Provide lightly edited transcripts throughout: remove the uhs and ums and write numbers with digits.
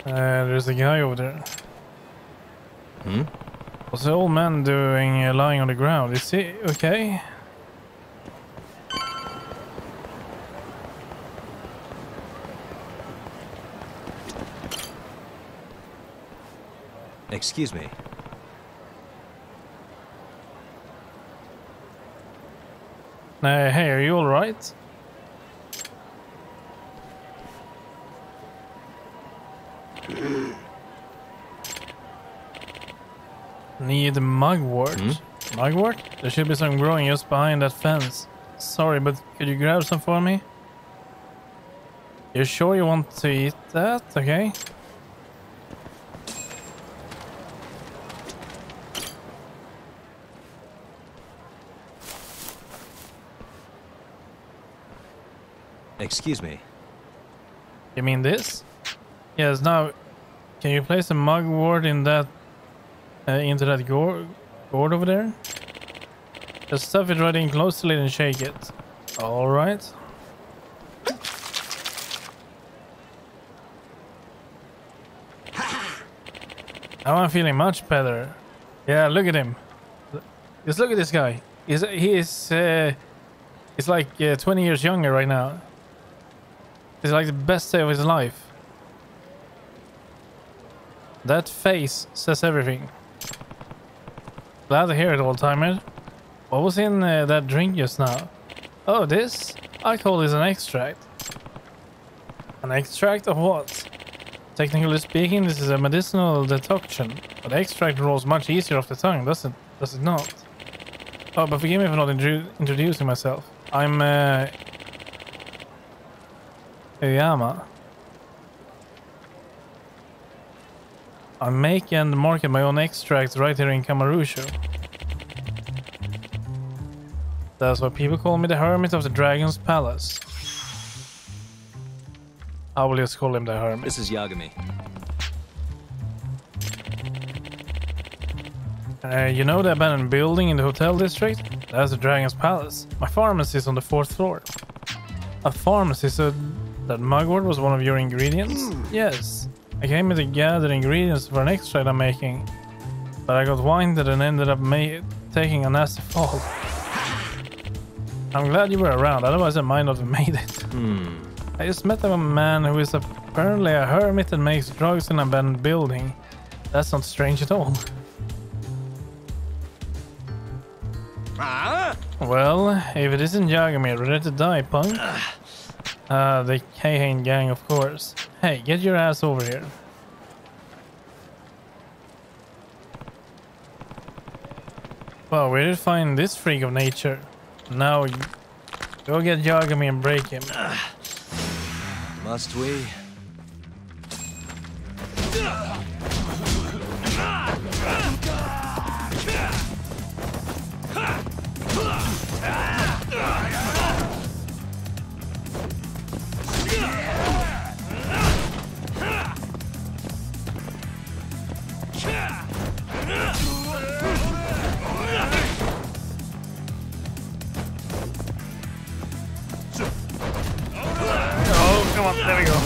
There's a guy over there. Hmm? What's the old man doing lying on the ground? Is he okay? Excuse me. Hey, are you alright? Need mugwort. Mugwort? There should be some growing just behind that fence. Sorry, but could you grab some for me? You sure you want to eat that? Okay. Excuse me. You mean this? Yes, now can you place a mugwort in that into that gourd over there? Just stuff it right in close to it and shake it. Alright. Now I'm feeling much better. Yeah, look at him. Just look at this guy. He's like 20 years younger right now. It's like the best day of his life. That face says everything. Glad to hear it, old-timer. What was in that drink just now? Oh, this? I call this an extract. An extract of what? Technically speaking, this is a medicinal decoction, but the extract rolls much easier off the tongue, does it not? Oh, but forgive me for not introducing myself. I'm Yama. I make and market my own extracts right here in Kamarusho. That's why people call me the Hermit of the Dragon's Palace. I will just call him the Hermit. This is Yagami. You know the abandoned building in the hotel district? That's the Dragon's Palace. My pharmacy is on the 4th floor. A pharmacy, so that mugwort was one of your ingredients? Yes. I came here to gather ingredients for an extract I'm making, but I got winded and ended up taking a nasty fall. I'm glad you were around, otherwise I might not have made it. I just met a man who is apparently a hermit and makes drugs in an abandoned building. That's not strange at all. Well, if it isn't Yagami, ready to die, punk? The Keihan gang, of course. Hey, get your ass over here. Well, where did you find this freak of nature? Now, go get Yagami and break him. Must we? Oh, come on, there we go.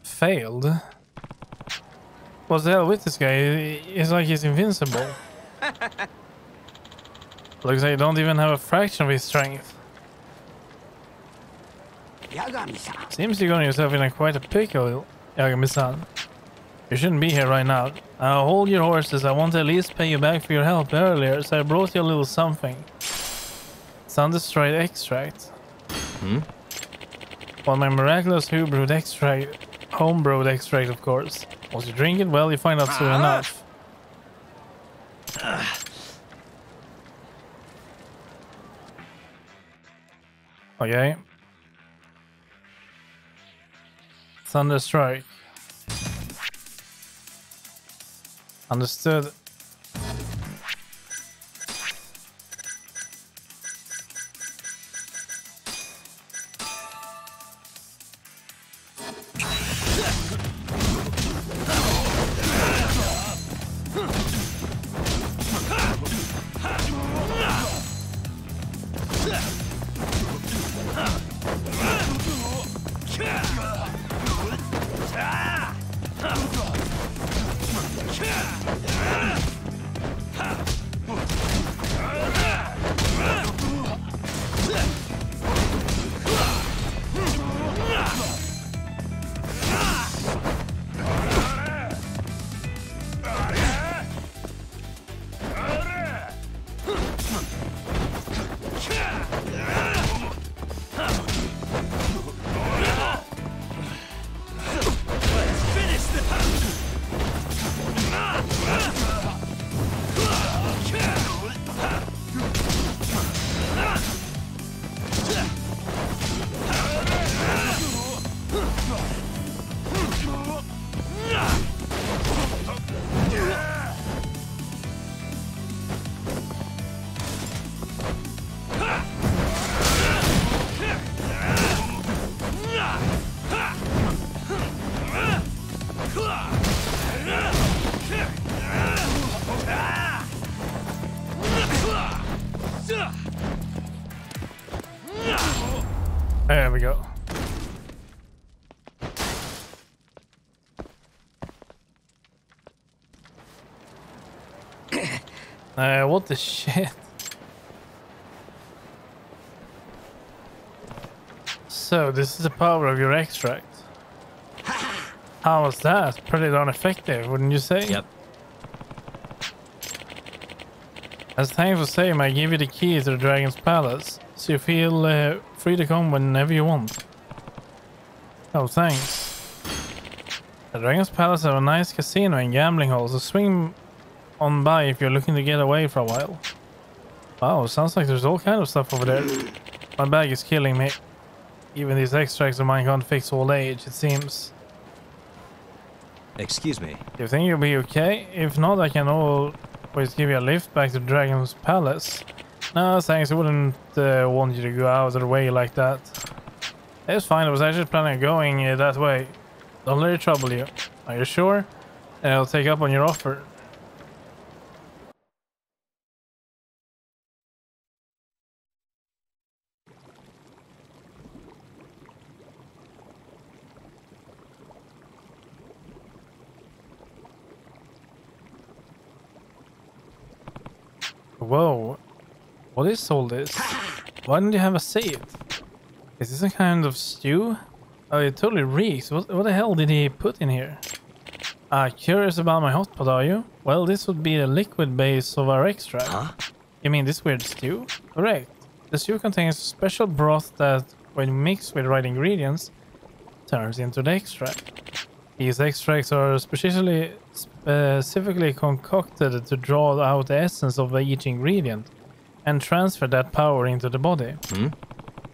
Failed? What's the hell with this guy? It's like he's invincible. Looks like you don't even have a fraction of his strength. Seems you're getting yourself in quite a pickle, Yagami-san. You shouldn't be here right now. Now hold your horses. I want to at least pay you back for your help earlier, so I brought you a little something. Sun-destroyed extract. Well, my miraculous homebrewed extract, of course. Once you drink it, well, you find out soon enough. Okay. Thunderstrike. Understood. What the shit? So, this is the power of your extract. How was that? Pretty darn effective, wouldn't you say? Yep. As thanks for saying, I give you the key to the Dragon's Palace, so you feel free to come whenever you want. Oh, thanks. The Dragon's Palace have a nice casino and gambling hall, so swing on by if you're looking to get away for a while. Wow, sounds like there's all kind of stuff over there. My bag is killing me. Even these extracts of mine can't fix old age, it seems. Excuse me. Do you think you'll be okay? If not, I can always give you a lift back to Dragon's Palace. No, thanks. I wouldn't want you to go out of the way like that. It's fine. I was actually planning on going that way. Don't let it trouble you. Are you sure? And I'll take up on your offer. Whoa. What is all this? Why don't you have a seat? Is this a kind of stew? Oh, it totally reeks. What the hell did he put in here? Curious about my hot pot, are you? Well, this would be the liquid base of our extract. Huh? You mean this weird stew? Correct. The stew contains special broth that, when mixed with the right ingredients, turns into the extract. These extracts are specifically concocted to draw out the essence of each ingredient and transfer that power into the body.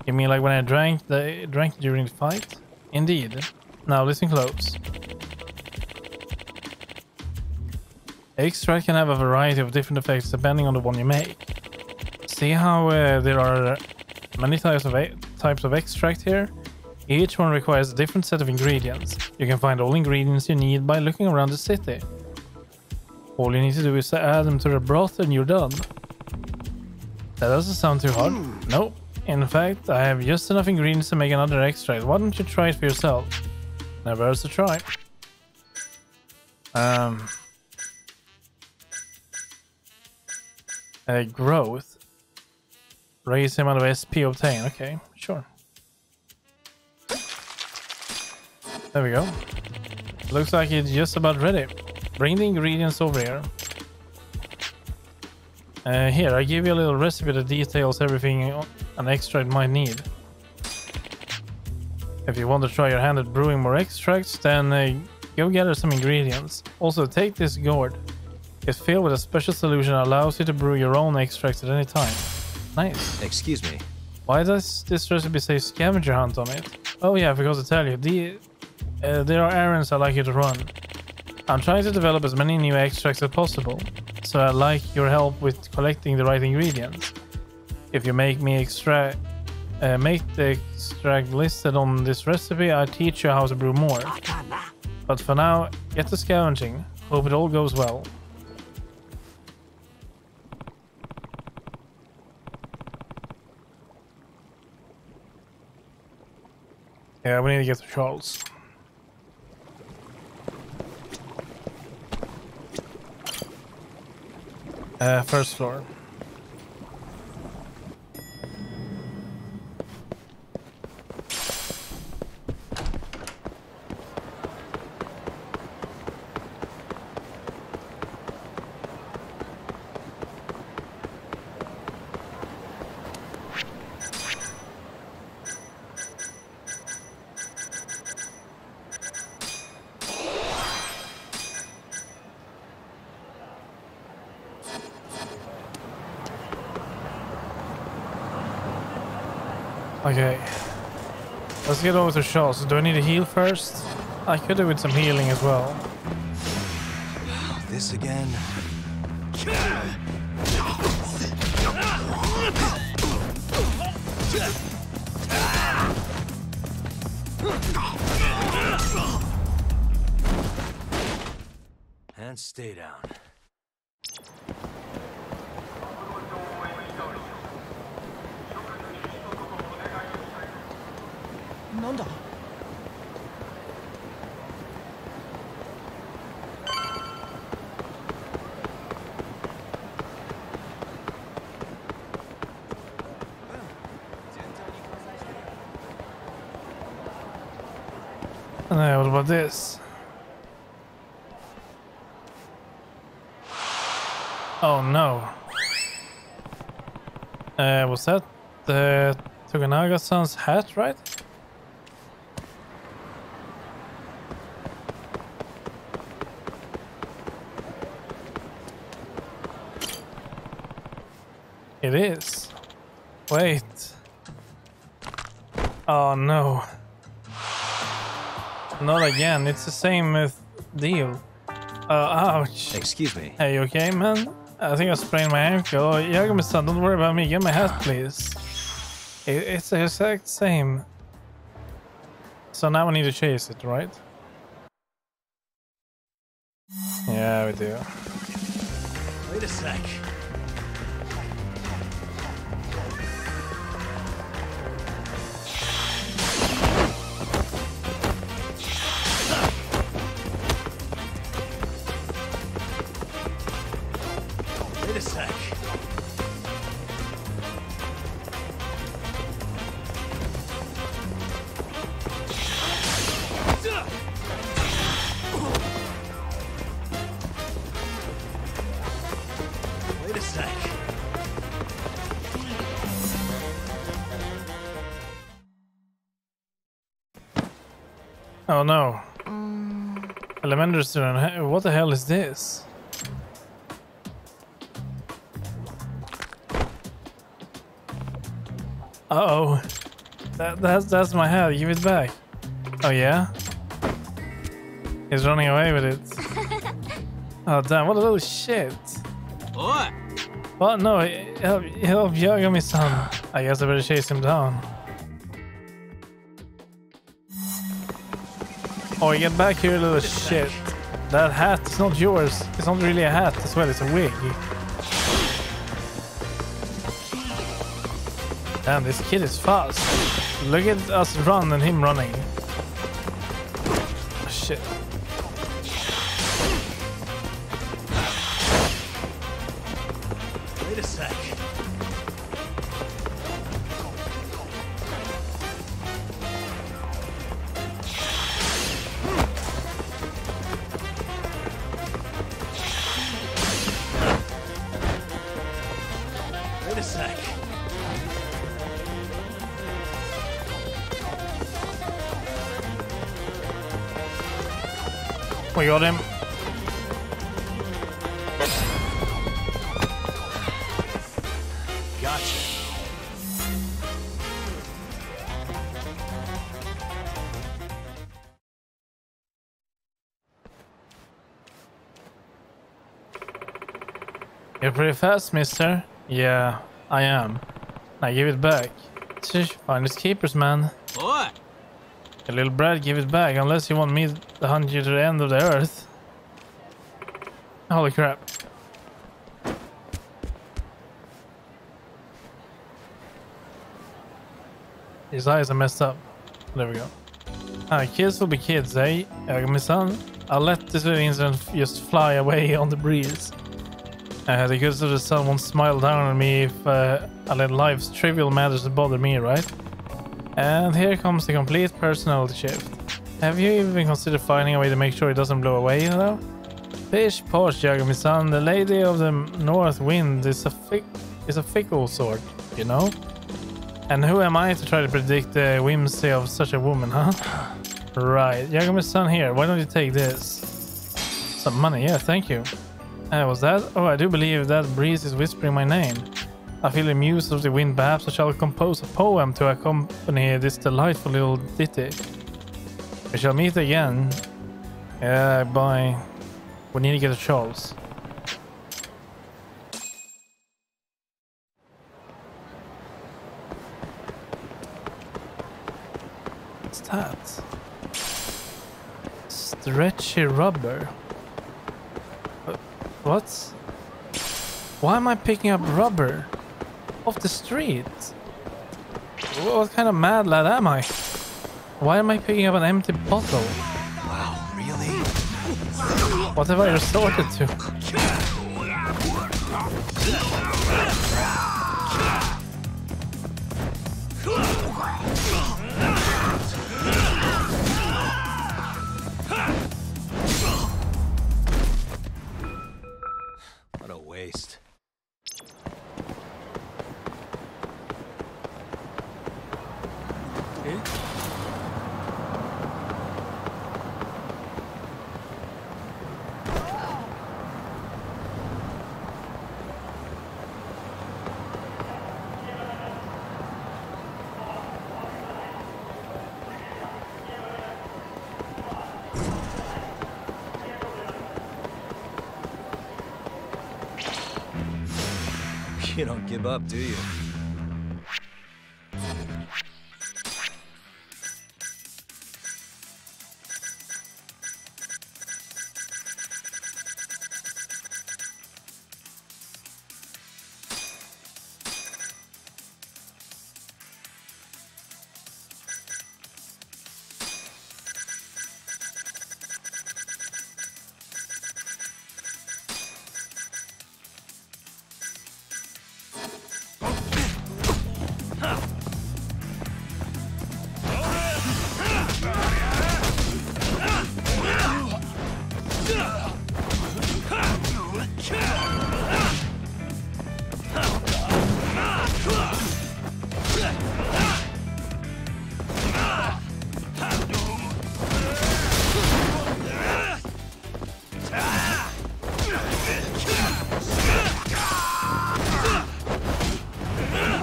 You mean like when I drank during the fight? Indeed. Now listen close. Extract can have a variety of different effects depending on the one you make. See how there are many types of extract here? Each one requires a different set of ingredients. You can find all ingredients you need by looking around the city. All you need to do is add them to the broth and you're done. That doesn't sound too hard. Nope. In fact, I have just enough ingredients to make another extract. Why don't you try it for yourself? Never hurts to try. Growth. Raise the amount of SP obtained. Okay, sure. There we go. Looks like it's just about ready. Bring the ingredients over here. Here, I give you a little recipe that details everything an extract might need. If you want to try your hand at brewing more extracts, then go gather some ingredients. Also, take this gourd. It's filled with a special solution that allows you to brew your own extracts at any time. Nice. Excuse me. Why does this recipe say scavenger hunt on it? Oh yeah, I forgot to tell you. There are errands I'd like you to run. I'm trying to develop as many new extracts as possible, so I'd like your help with collecting the right ingredients. If you make the extract listed on this recipe, I'll teach you how to brew more. But for now, get to scavenging. Hope it all goes well. Yeah, we need to get to Charles. First floor. Okay, let's get over to Charles. Do I need to heal first? I could do with some healing as well. This again. And stay down. What about this? Oh no. Was that the Tokunaga-san's hat, right? It is. Wait. Oh no. Not again. It's the same deal. Ouch. Excuse me. Hey, you okay, man? I think I sprained my ankle. Oh, Yagami-san, don't worry about me. Get my hat, please. It's the exact same. So now we need to chase it, right? Yeah, we do. Wait a sec. Wait a sec. Wait a sec. Oh no. Elementary student, what the hell is this? Uh-oh. That's my hat. Give it back. Oh yeah? He's running away with it. Oh damn, what a little shit. What? What? No, help Yagami-san. I guess I better chase him down. Oh, get back here, little shit. That hat is not yours. It's not really a hat as well, it's a wig. Damn, this kid is fast. Look at us run and him running. Oh, shit. Wait a sec. Wait a sec. We got him. Gotcha. You're pretty fast, mister. Yeah, I am. Now give it back. Find his keepers, man. What? You little brat, give it back, unless you want me to hunt you to the end of the earth. Holy crap. His eyes are messed up. There we go. Kids will be kids, eh? Yagami-san? I'll let this little incident just fly away on the breeze. The goods of the sun won't smile down on me if I let life's trivial matters bother me, right? And here comes the complete personality shift. Have you even considered finding a way to make sure it doesn't blow away, you know? Pish posh, Yagami-san. The lady of the north wind is a fickle sort, you know? And who am I to try to predict the whimsy of such a woman, huh? Right, Yagami-san here. Why don't you take this? Some money, yeah, thank you. Was that? Oh, I do believe that breeze is whispering my name. I feel the muse of the wind. Perhaps I shall compose a poem to accompany this delightful little ditty. We shall meet again. Yeah, bye. We need to get a Charles. What's that? Stretchy rubber. What? Why am I picking up rubber off the street? What kind of mad lad am I? Why am I picking up an empty bottle? Wow, really? What have I resorted to? You don't give up, do you?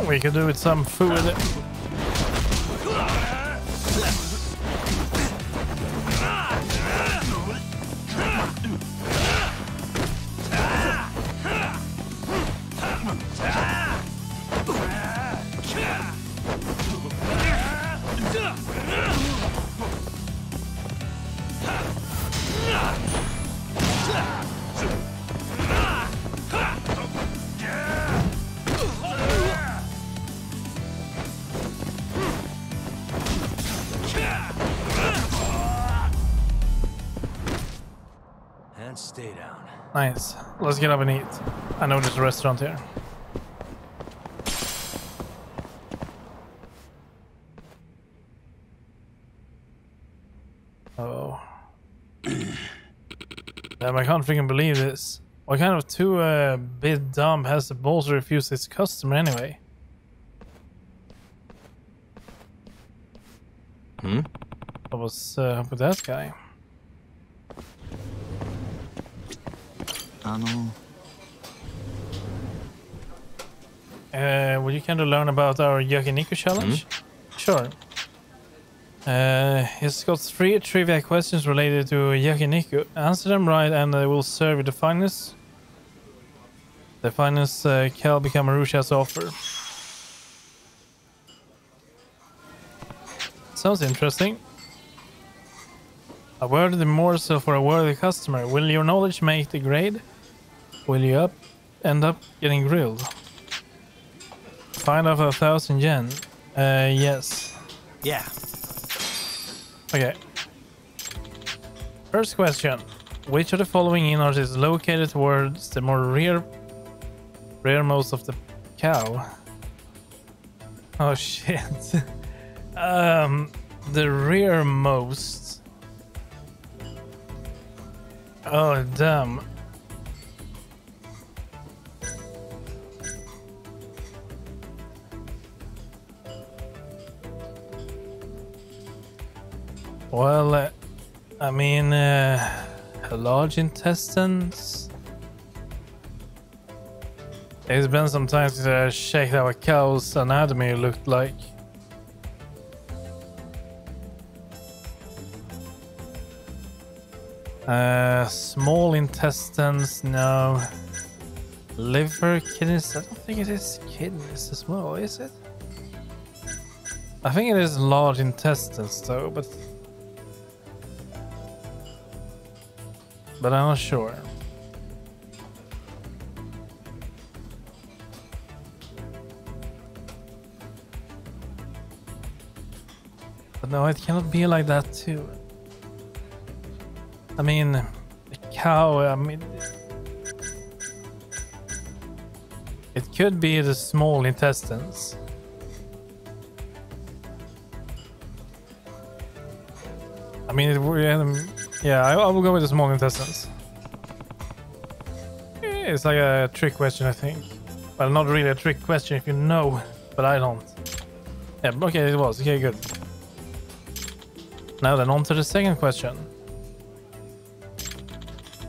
We could do with some food. And stay down. Nice. Let's get up and eat. I know there's a restaurant here. Oh. Damn, I can't freaking believe this. What kind of two-bit dumb has the balls to refuse its customer anyway? What was up with that guy? Would you kind of learn about our Yakiniku challenge? Sure. It's got 3 trivia questions related to Yakiniku. Answer them right and we'll serve you the finest. The finest Cal Becamarushi has to offer. Sounds interesting. A worthy morsel for a worthy customer. Will your knowledge make the grade? Will you end up getting grilled? Find off 1,000 yen. Yes. Yeah. Okay. First question. Which of the following innards is located towards the more rearmost of the cow? Oh shit. The rearmost. Oh damn. Well, I mean, large intestines. It's been some time since I checked how a cow's anatomy looked like. Small intestines, no. Liver, kidneys. I don't think it is kidneys as well, is it? I think it is large intestines though, but I'm not sure. But no, it cannot be like that too. I mean, the cow, I mean, it could be the small intestines. I mean, yeah, I will go with the small intestines. It's like a trick question, I think. Well, not really a trick question if you know, but I don't. Yeah, okay, it was. Okay, good. Now then, on to the second question.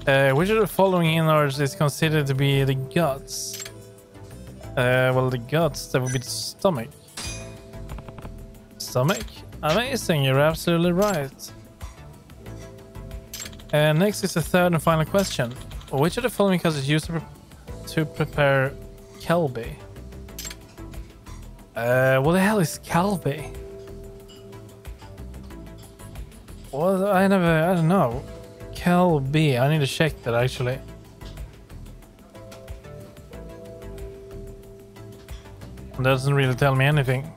Which of the following innards is considered to be the guts? Well, the guts, that would be the stomach. Stomach? Amazing, you're absolutely right. Next is the third and final question. Which of the following causes is used to prepare Kelby? What the hell is Kelby? Well, I don't know. Kelby, I need to check that actually. It doesn't really tell me anything.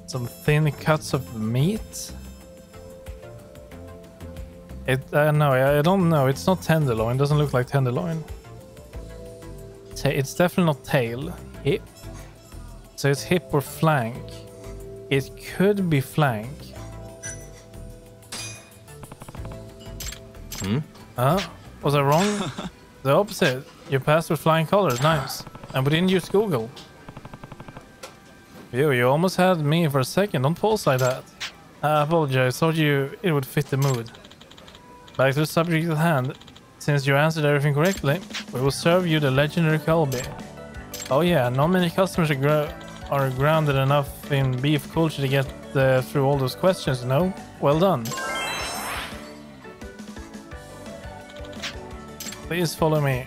Some thin cuts of meat? No, I don't know. It's not tenderloin. It doesn't look like tenderloin. It's definitely not tail. Hip. So it's hip or flank. It could be flank. Was I wrong? The opposite. You passed with flying colors. Nice. And we didn't use Google. You almost had me for a second. Don't pause like that. I apologize. Thought it would fit the mood. Back to the subject at hand. Since you answered everything correctly, we will serve you the legendary Kelby. Oh yeah, not many customers are grounded enough in beef culture to get through all those questions, you know? Well done. Please follow me.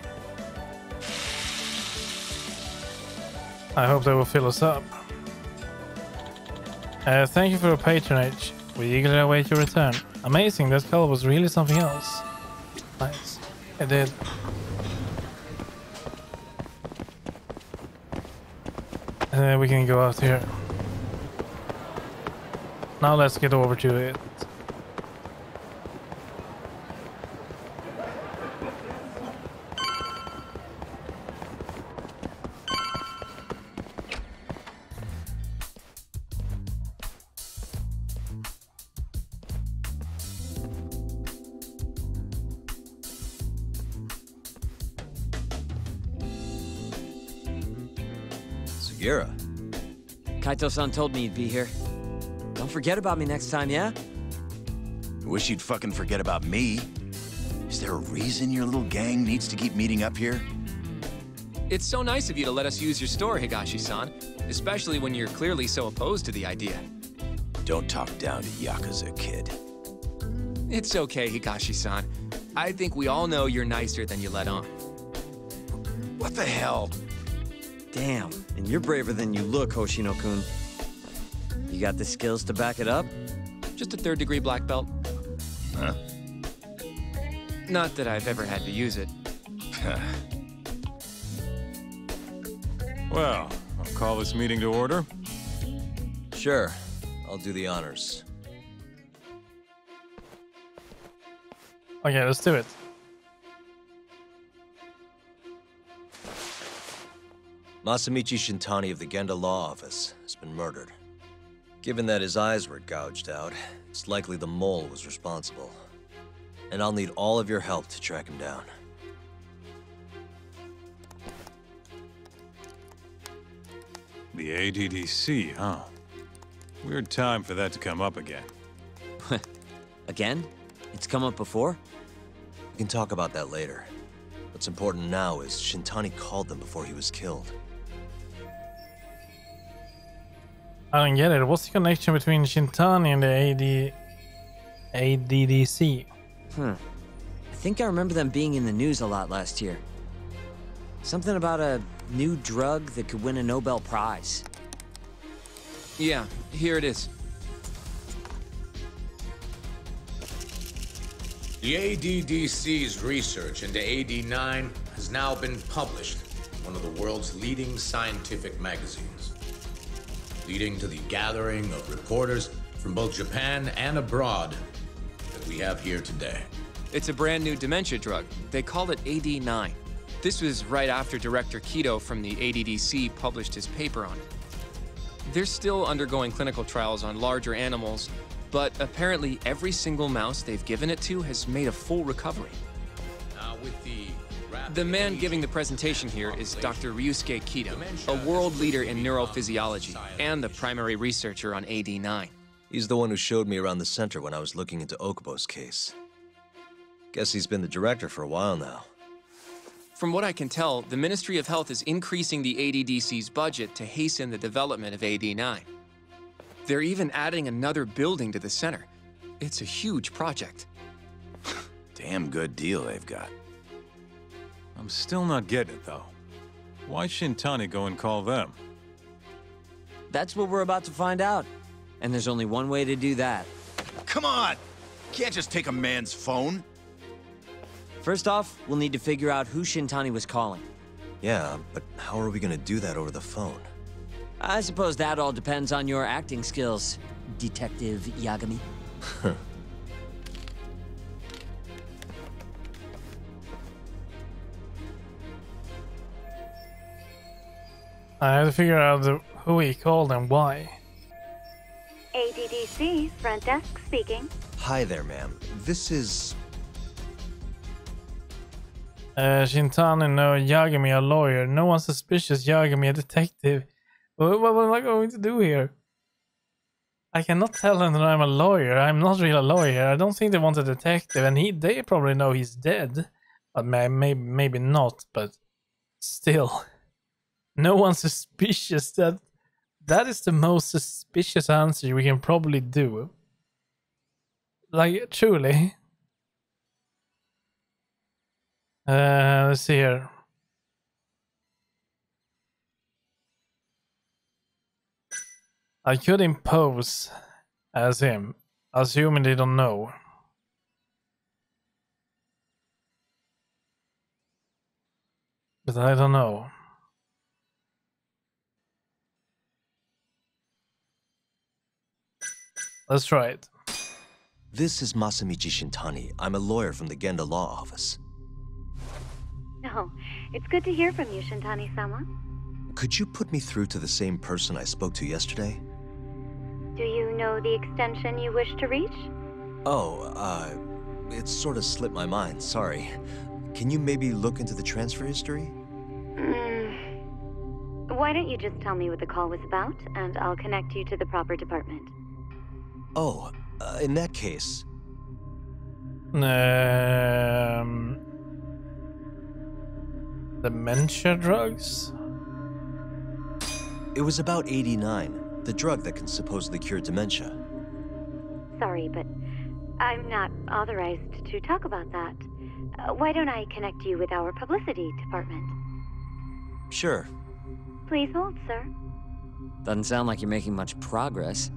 I hope they will fill us up. Thank you for your patronage. We eagerly await your return. Amazing, that color was really something else. Nice. It did. We can go out here. Now let's get over to it. Gira. Kaito-san told me you'd be here. Don't forget about me next time, yeah? I wish you'd fucking forget about me. Is there a reason your little gang needs to keep meeting up here? It's so nice of you to let us use your store, Higashi-san. Especially when you're clearly so opposed to the idea. Don't talk down to Yakuza, kid. It's okay, Higashi-san. I think we all know you're nicer than you let on. What the hell? Damn, and you're braver than you look, Hoshino-kun. You got the skills to back it up? Just a third-degree black belt. Huh? Not that I've ever had to use it. Well, I'll call this meeting to order. Sure. I'll do the honors. Okay, let's do it. Masamichi Shintani of the Genda Law Office has been murdered. Given that his eyes were gouged out, it's likely the mole was responsible. And I'll need all of your help to track him down. The ADDC, huh? Weird time for that to come up again. Again? It's come up before? We can talk about that later. What's important now is Shintani called them before he was killed. I don't get it. What's the connection between Shintani and the ADDC? I think I remember them being in the news a lot last year. Something about a new drug that could win a Nobel Prize. Yeah, here it is. The ADDC's research into AD9 has now been published in one of the world's leading scientific magazines, leading to the gathering of reporters from both Japan and abroad that we have here today. It's a brand new dementia drug. They call it AD9. This was right after Director Kido from the ADDC published his paper on it. They're still undergoing clinical trials on larger animals, but apparently every single mouse they've given it to has made a full recovery. Now with The man giving the presentation here is Dr. Ryusuke Kido, a world leader in neurophysiology and the primary researcher on AD9. He's the one who showed me around the center when I was looking into Okubo's case. Guess he's been the director for a while now. From what I can tell, the Ministry of Health is increasing the ADDC's budget to hasten the development of AD9. They're even adding another building to the center. It's a huge project. Damn good deal they've got. I'm still not getting it, though. Why Shintani go and call them? That's what we're about to find out. And there's only one way to do that. Come on! Can't just take a man's phone. First off, we'll need to figure out who Shintani was calling. Yeah, but how are we gonna do that over the phone? I suppose that all depends on your acting skills, Detective Yagami. I have to figure out who he called and why. ADDC, front desk speaking. Hi there, ma'am. This is... Shintani, no, Yagami, a lawyer. No one suspicious, Yagami, a detective. What am I going to do here? I cannot tell them that I'm a lawyer. I'm not really a lawyer. I don't think they want a detective, and they probably know he's dead. But maybe not, but still. No one's suspicious. That is the most suspicious answer we can probably do. Like, truly. Let's see here. I could impose as him, assuming they don't know. But I don't know. Let's try it. This is Masamichi Shintani. I'm a lawyer from the Genda Law Office. Oh, it's good to hear from you, Shintani-sama. Could you put me through to the same person I spoke to yesterday? Do you know the extension you wish to reach? Oh, it sort of slipped my mind, sorry. Can you maybe look into the transfer history? Why don't you just tell me what the call was about, and I'll connect you to the proper department. Oh, in that case... Dementia drugs? It was about 89, the drug that can supposedly cure dementia. Sorry, but I'm not authorized to talk about that. Why don't I connect you with our publicity department? Sure. Please hold, sir. Doesn't sound like you're making much progress.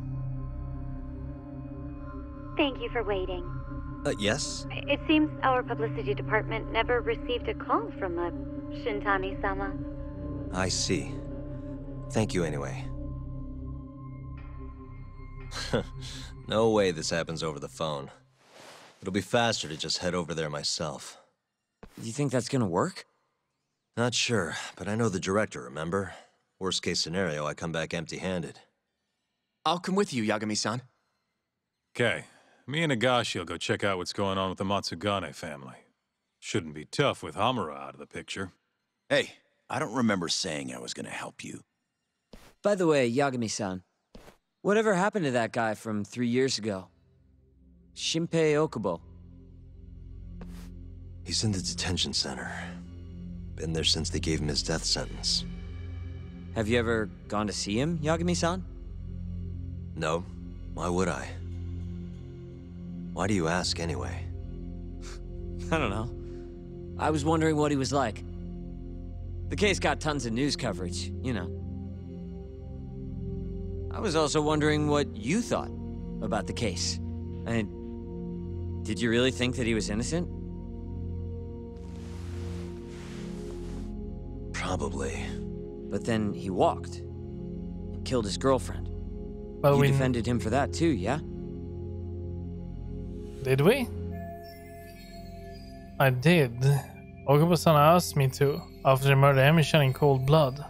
Thank you for waiting. Yes? It seems our publicity department never received a call from a Shintani-sama. I see. Thank you anyway. No way this happens over the phone. It'll be faster to just head over there myself. Do you think that's gonna work? Not sure, but I know the director, remember? Worst case scenario, I come back empty-handed. I'll come with you, Yagami-san. Okay, me and Nagashi will go check out what's going on with the Matsugane family. Shouldn't be tough with Hamura out of the picture. Hey, I don't remember saying I was gonna help you. By the way, Yagami-san, whatever happened to that guy from 3 years ago? Shinpei Okubo. He's in the detention center. Been there since they gave him his death sentence. Have you ever gone to see him, Yagami-san? No. Why would I? Why do you ask anyway? I don't know. I was wondering what he was like. The case got tons of news coverage, you know. I was also wondering what you thought about the case. Did you really think that he was innocent? Probably. But then he walked and killed his girlfriend. Well, You defended him for that too, yeah? Did we? I did. Okubo-san asked me to, after the murder Emi-chan in cold blood.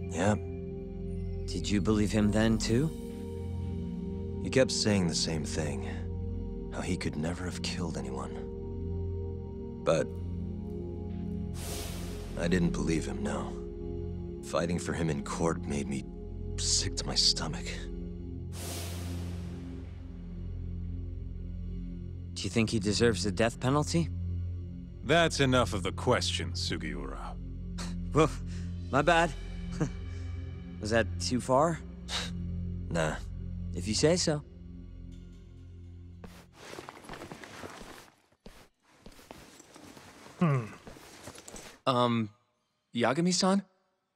Yeah. Did you believe him then too? He kept saying the same thing. How he could never have killed anyone. But... I didn't believe him, no. Fighting for him in court made me sick to my stomach. Do you think he deserves the death penalty? That's enough of the questions, Sugiura. Well, my bad. Was that too far? Nah. If you say so. Yagami-san?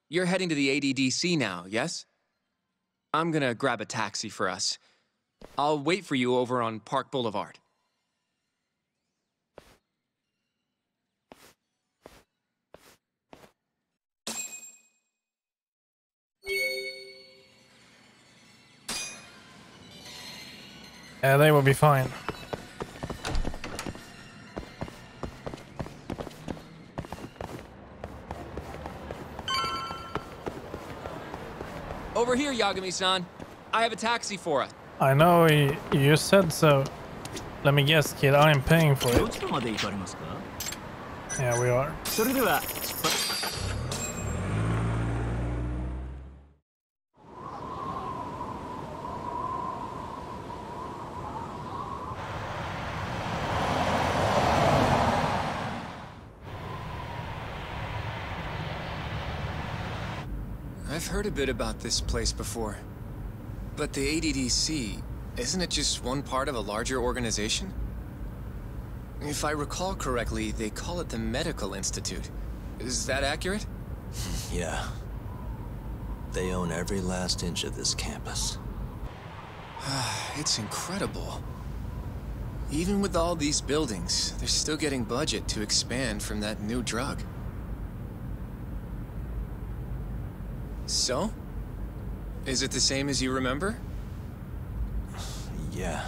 You're heading to the ADDC now, yes? I'm gonna grab a taxi for us. I'll wait for you over on Park Boulevard. Yeah, they will be fine. Over here, Yagami-san. I have a taxi for us. I know you said so. Let me guess, kid. I am paying for it. Yeah, we are. I've heard a bit about this place before. But the ADDC, isn't it just one part of a larger organization? If I recall correctly, they call it the Medical Institute. Is that accurate? Yeah. They own every last inch of this campus. It's incredible. Even with all these buildings, they're still getting budget to expand from that new drug. So? Is it the same as you remember? Yeah.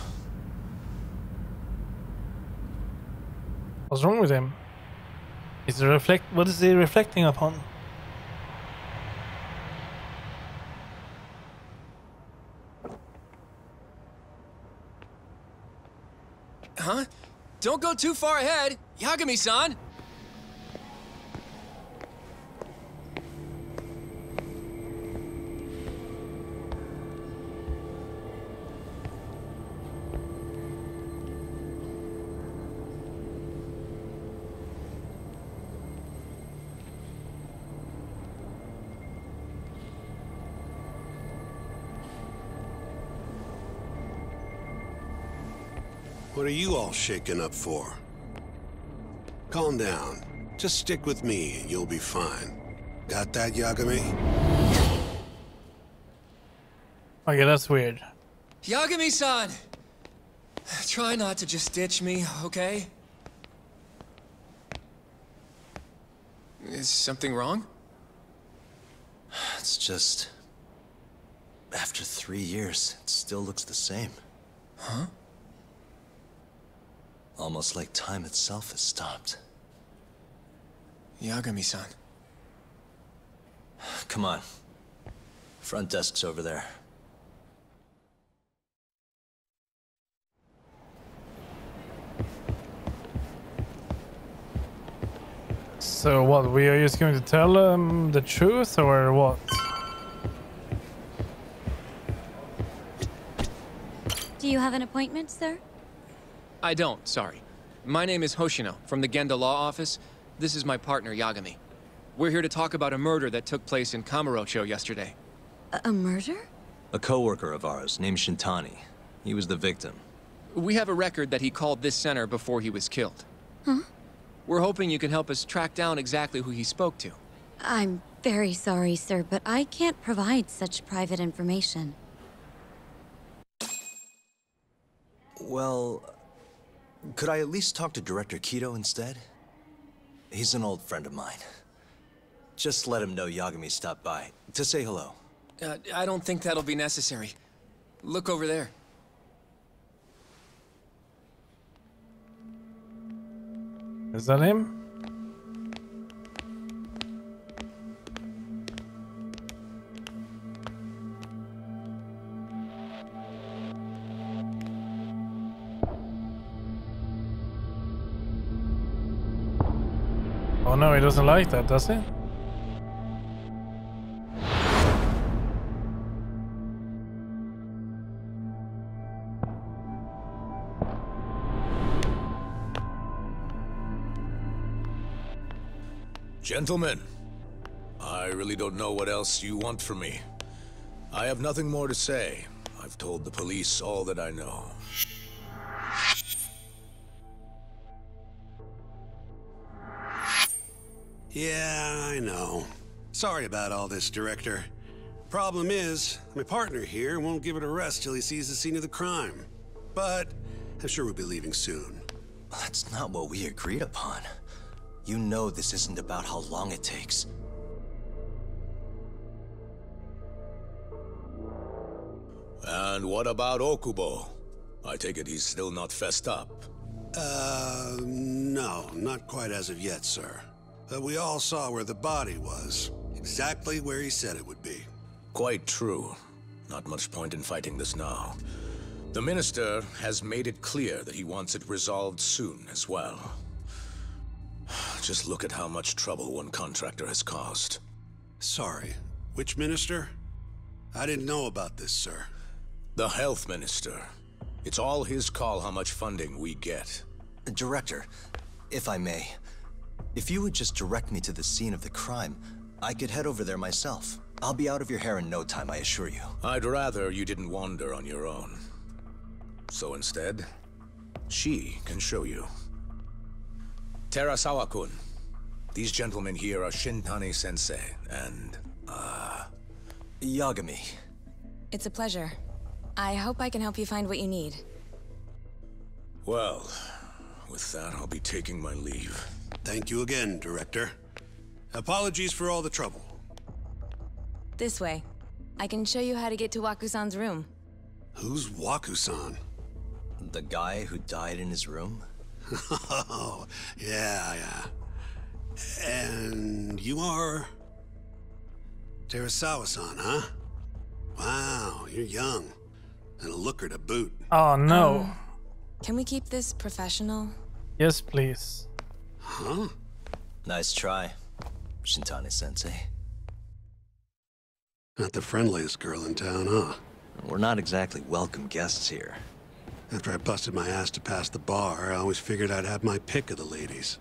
What's wrong with him? What is he reflecting upon? Huh? Don't go too far ahead, Yagami-san! What are you all shaken up for? Calm down. Just stick with me and you'll be fine. Got that, Yagami? Okay, that's weird. Yagami-san! Try not to just ditch me, okay? Is something wrong? It's just... After 3 years, it still looks the same. Huh? Almost like time itself has stopped. Yagami-san. Come on. Front desk's over there. So what, we are just going to tell them the truth or what? Do you have an appointment, sir? I don't, sorry. My name is Hoshino, from the Genda Law Office. This is my partner, Yagami. We're here to talk about a murder that took place in Kamurocho yesterday. A murder? A coworker of ours named Shintani. He was the victim. We have a record that he called this center before he was killed. Huh? We're hoping you can help us track down exactly who he spoke to. I'm very sorry, sir, but I can't provide such private information. Well, could I at least talk to Director Kido instead? He's an old friend of mine. Just let him know Yagami stopped by, to say hello. I don't think that'll be necessary. Look over there. Is that him? Oh no, he doesn't like that, does he? Gentlemen, I really don't know what else you want from me. I have nothing more to say. I've told the police all that I know. Yeah, I know. Sorry about all this, Director. Problem is, my partner here won't give it a rest till he sees the scene of the crime. But I'm sure we'll be leaving soon. That's not what we agreed upon. You know this isn't about how long it takes. And what about Okubo? I take it he's still not fessed up. No, not quite as of yet, sir. But we all saw where the body was. Exactly where he said it would be. Quite true. Not much point in fighting this now. The Minister has made it clear that he wants it resolved soon as well. Just look at how much trouble one contractor has caused. Sorry, which minister? I didn't know about this, sir. The Health Minister. It's all his call how much funding we get. Director, if I may, if you would just direct me to the scene of the crime, I could head over there myself. I'll be out of your hair in no time, I assure you. I'd rather you didn't wander on your own. So instead, she can show you. Terasawa-kun, these gentlemen here are Shintani-sensei and, Yagami. It's a pleasure. I hope I can help you find what you need. Well, with that, I'll be taking my leave. Thank you again, Director. Apologies for all the trouble. This way. I can show you how to get to Waku-san's room. Who's Waku-san? The guy who died in his room? Oh, yeah. And you are... Terasawa-san, huh? Wow, you're young. And a looker to boot. Oh no. Can we keep this professional? Yes, please. Huh? Nice try, Shintani-sensei. Not the friendliest girl in town, huh? We're not exactly welcome guests here. After I busted my ass to pass the bar, I always figured I'd have my pick of the ladies.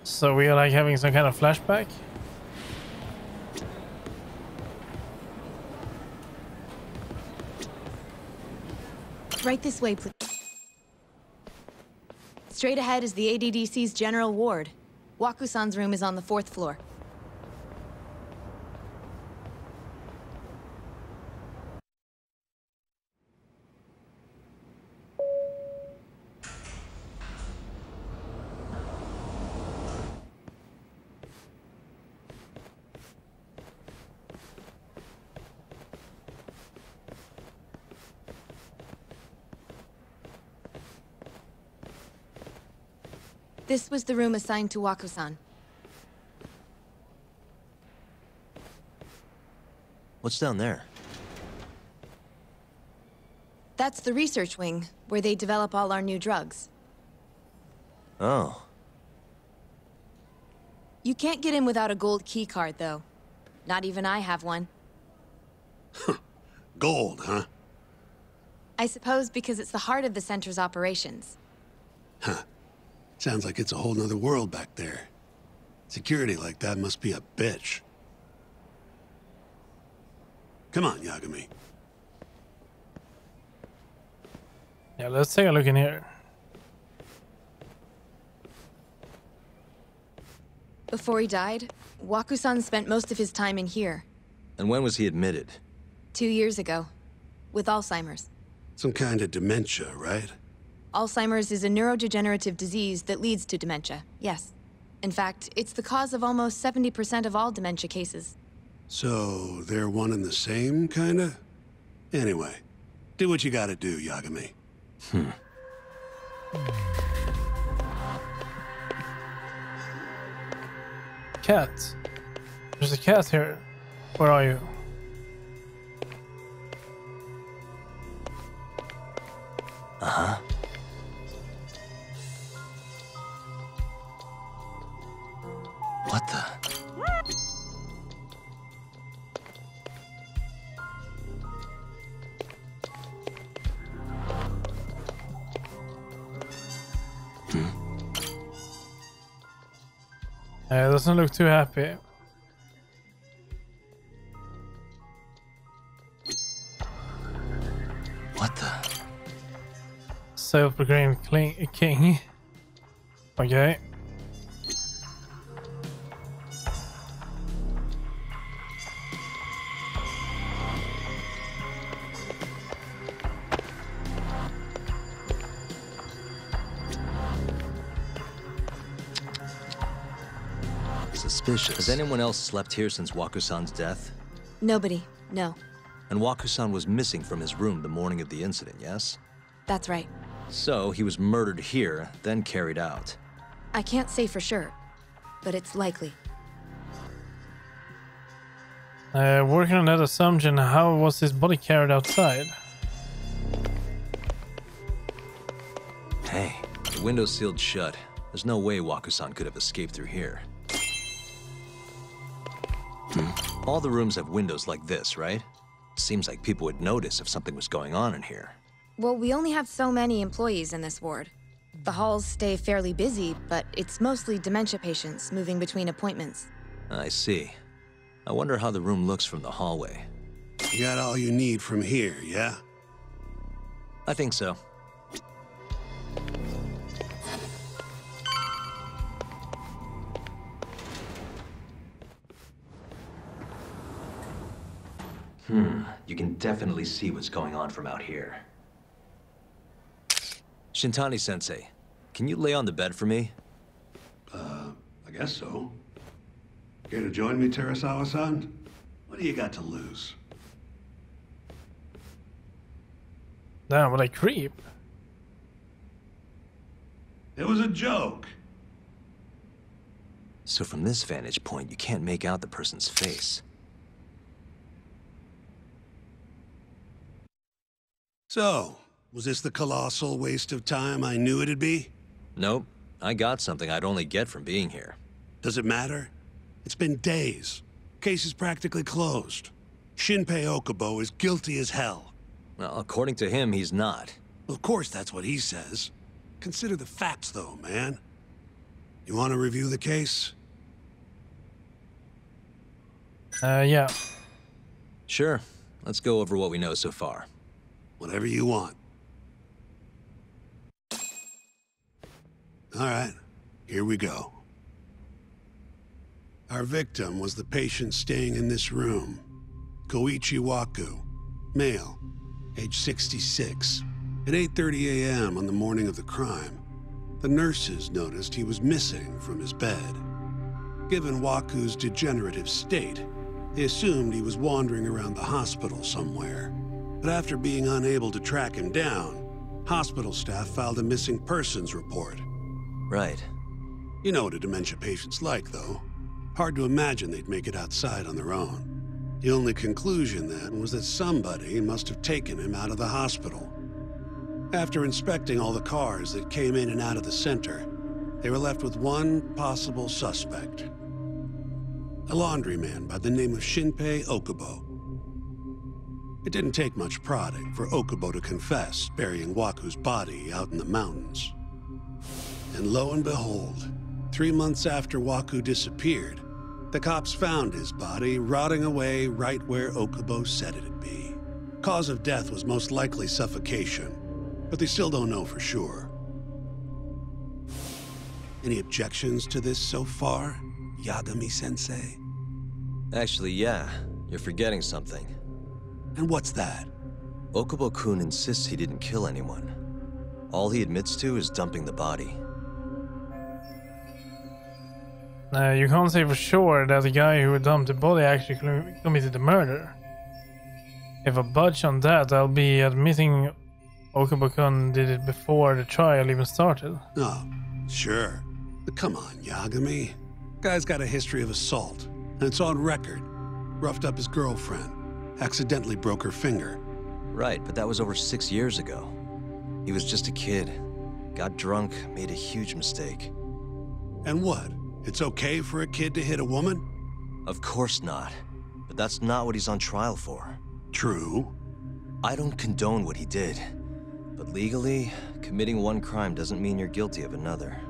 So we are like having some kind of flashback? Right this way, please. Straight ahead is the ADDC's general ward. Waku-san's room is on the 4th floor. This was the room assigned to Waku-san. What's down there? That's the research wing, where they develop all our new drugs. Oh. You can't get in without a gold key card, though. Not even I have one. Gold, huh? I suppose because it's the heart of the center's operations. Huh. Sounds like it's a whole nother world back there. Security like that must be a bitch. Come on, Yagami. Yeah, let's take a look in here. Before he died, Waku-san spent most of his time in here. And when was he admitted? 2 years ago, with Alzheimer's. Some kind of dementia, right? Alzheimer's is a neurodegenerative disease that leads to dementia, yes. In fact, it's the cause of almost 70% of all dementia cases. So, they're one and the same, kinda? Anyway, do what you gotta do, Yagami. Cat. There's a cat here. Where are you? Uh-huh. What the? Doesn't look too happy. What the? Self-proclaimed king. Okay. Suspicious. Has anyone else slept here since Waku-san's death? Nobody, no. And Waku-san was missing from his room the morning of the incident, yes? That's right. So he was murdered here, then carried out. I can't say for sure, but it's likely. Working on that assumption, how was his body carried outside? Hey, the window's sealed shut. There's no way Waku-san could have escaped through here. All the rooms have windows like this, right? Seems like people would notice if something was going on in here. Well, we only have so many employees in this ward. The halls stay fairly busy, but it's mostly dementia patients moving between appointments. I see. I wonder how the room looks from the hallway. You got all you need from here, yeah? I think so. You can definitely see what's going on from out here. Shintani-sensei, can you lay on the bed for me? I guess so. Care to join me, Terasawa-san? What do you got to lose? Damn, what a creep. It was a joke. So from this vantage point, you can't make out the person's face. So, was this the colossal waste of time I knew it'd be? Nope. I got something I'd only get from being here. Does it matter? It's been days. Case is practically closed. Shinpei Okubo is guilty as hell. Well, according to him, he's not. Well, of course that's what he says. Consider the facts, though, man. You want to review the case? Yeah. Sure. Let's go over what we know so far. Whatever you want. All right, here we go. Our victim was the patient staying in this room. Koichi Waku, male, age 66. At 8:30 a.m. on the morning of the crime, the nurses noticed he was missing from his bed. Given Waku's degenerative state, they assumed he was wandering around the hospital somewhere. But after being unable to track him down, hospital staff filed a missing persons report. Right. You know what a dementia patient's like, though. Hard to imagine they'd make it outside on their own. The only conclusion then was that somebody must have taken him out of the hospital. After inspecting all the cars that came in and out of the center, they were left with one possible suspect. A laundryman by the name of Shinpei Okubo. It didn't take much prodding for Okubo to confess burying Waku's body out in the mountains. And lo and behold, 3 months after Waku disappeared, the cops found his body rotting away right where Okubo said it'd be. Cause of death was most likely suffocation, but they still don't know for sure. Any objections to this so far, Yagami-sensei? Actually, yeah. You're forgetting something. And what's that? Okubo-kun insists he didn't kill anyone. All he admits to is dumping the body. You can't say for sure that the guy who dumped the body actually committed the murder. If I budge on that, I'll be admitting Okubo-kun did it before the trial even started. Oh, sure. But come on, Yagami. Guy's got a history of assault, and it's on record. Roughed up his girlfriend. Accidentally broke her finger. Right, but that was over 6 years ago. He was just a kid. Got drunk, made a huge mistake. And what? It's okay for a kid to hit a woman? Of course not. But that's not what he's on trial for. True. I don't condone what he did. But legally, committing one crime doesn't mean you're guilty of another.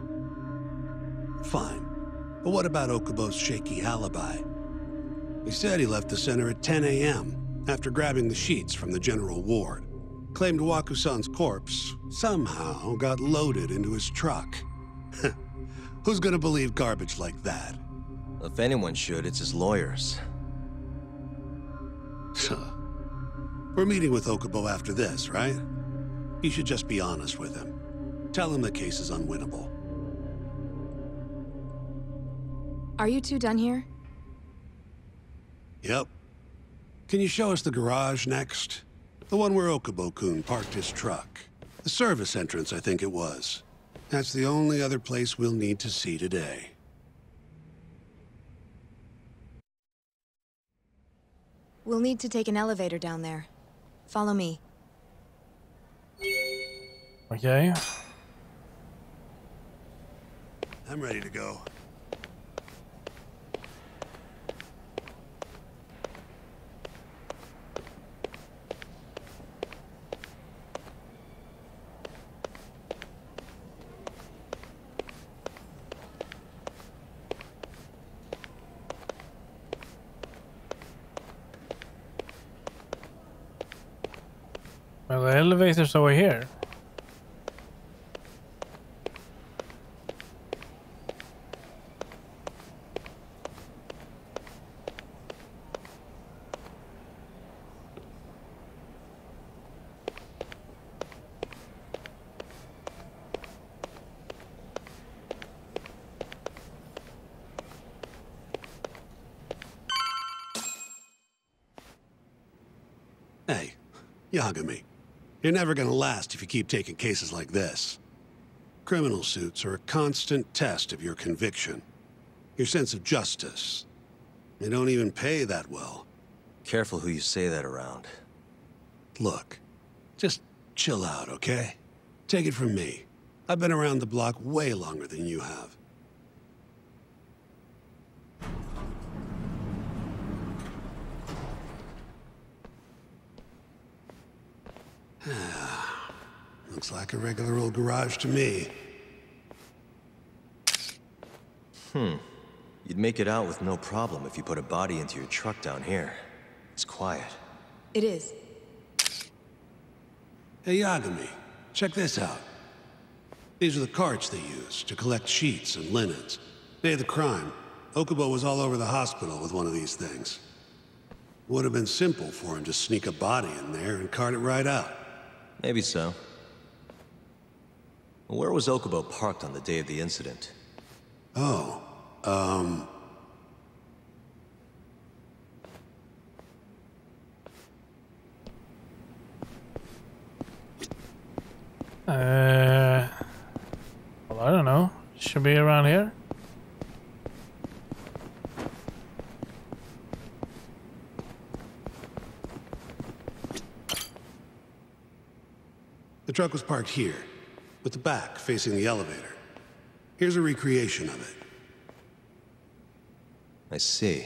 Fine. But what about Okubo's shaky alibi? He said he left the center at 10 a.m. after grabbing the sheets from the general ward. Claimed Waku-san's corpse somehow got loaded into his truck. Who's gonna believe garbage like that? If anyone should, it's his lawyers. We're meeting with Okubo after this, right? You should just be honest with him. Tell him the case is unwinnable. Are you two done here? Yep. Can you show us the garage next? The one where Okubo-kun parked his truck. The service entrance, I think it was. That's the only other place we'll need to see today. We'll need to take an elevator down there. Follow me. Okay. I'm ready to go. Well, the elevator's over here. Hey, Yagami. You're never gonna last if you keep taking cases like this. Criminal suits are a constant test of your conviction, your sense of justice. They don't even pay that well. Careful who you say that around. Look, just chill out, okay? Take it from me. I've been around the block way longer than you have. Looks like a regular old garage to me. You'd make it out with no problem if you put a body into your truck down here. It's quiet. It is. Hey, Yagami, check this out. These are the carts they use to collect sheets and linens. Day of the crime, Okubo was all over the hospital with one of these things. Would have been simple for him to sneak a body in there and cart it right out. Maybe so. Where was Okubo parked on the day of the incident? Oh, Well, I don't know. Should be around here. the truck was parked here, with the back facing the elevator. Here's a recreation of it. I see.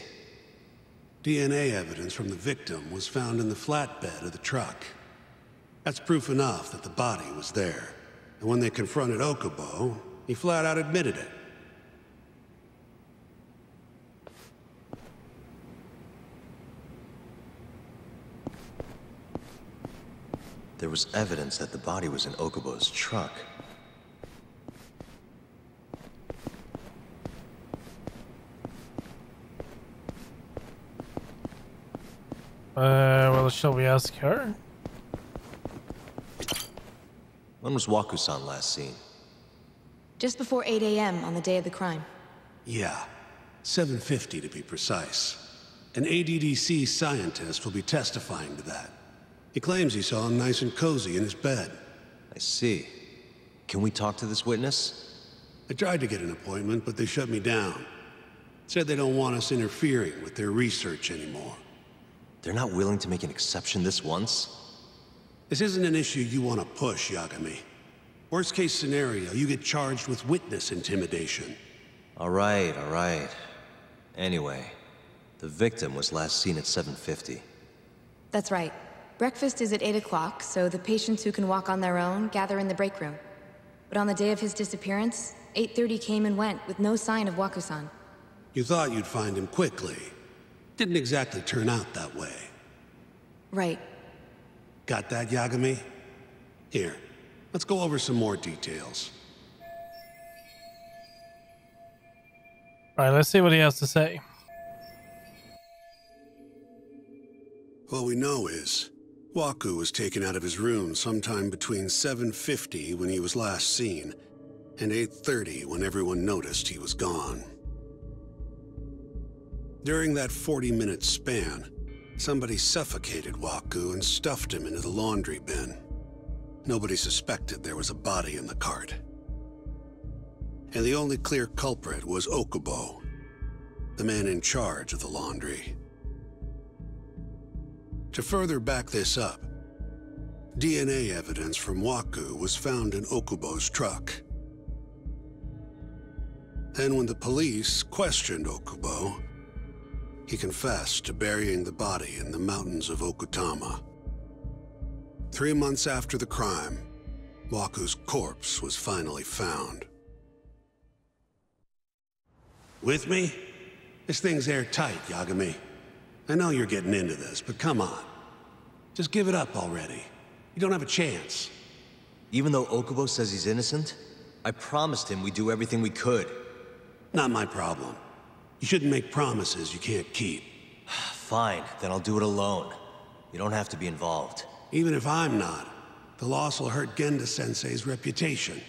DNA evidence from the victim was found in the flatbed of the truck. That's proof enough that the body was there. And when they confronted Okubo, he flat out admitted it. There was evidence that the body was in Okubo's truck. Well, shall we ask her? When was Waku-san last seen? Just before 8 a.m. on the day of the crime. Yeah, 7:50 to be precise. An ADDC scientist will be testifying to that. He claims he saw him nice and cozy in his bed. I see. Can we talk to this witness? I tried to get an appointment, but they shut me down. Said they don't want us interfering with their research anymore. They're not willing to make an exception this once? This isn't an issue you want to push, Yagami. Worst case scenario, you get charged with witness intimidation. All right. Anyway, the victim was last seen at 7:50. That's right. Breakfast is at 8 o'clock, so the patients who can walk on their own gather in the break room. But on the day of his disappearance, 8:30 came and went with no sign of Waku-san. You thought you'd find him quickly. Didn't exactly turn out that way. Right. Got that, Yagami? Here, let's go over some more details. Alright, let's see what he has to say. All we know is, Waku was taken out of his room sometime between 7:50 when he was last seen, and 8:30 when everyone noticed he was gone. During that 40-minute span, somebody suffocated Waku and stuffed him into the laundry bin. Nobody suspected there was a body in the cart. And the only clear culprit was Okubo, the man in charge of the laundry. To further back this up, DNA evidence from Waku was found in Okubo's truck. Then when the police questioned Okubo, he confessed to burying the body in the mountains of Okutama. 3 months after the crime, Waku's corpse was finally found. With me? This thing's airtight, Yagami. I know you're getting into this, but come on. Just give it up already. You don't have a chance. Even though Okubo says he's innocent, I promised him we'd do everything we could. Not my problem. You shouldn't make promises you can't keep. Fine, then I'll do it alone. You don't have to be involved. Even if I'm not, the loss will hurt Genda-sensei's reputation.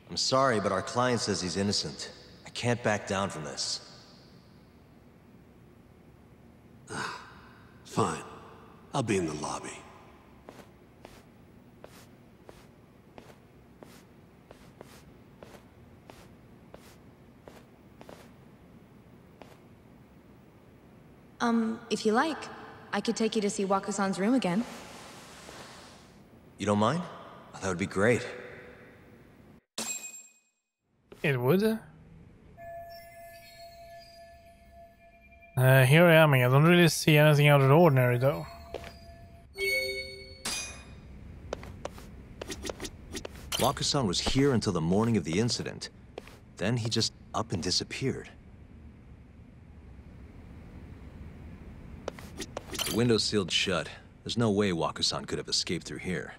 I'm sorry, but our client says he's innocent. I can't back down from this. Fine. I'll be in the lobby. If you like, I could take you to see Waku-san's room again. You don't mind? That would be great. It would. Here I am. I don't really see anything out of the ordinary, though. Waku-san was here until the morning of the incident. Then he just up and disappeared. The window's sealed shut. There's no way Waku-san could have escaped through here.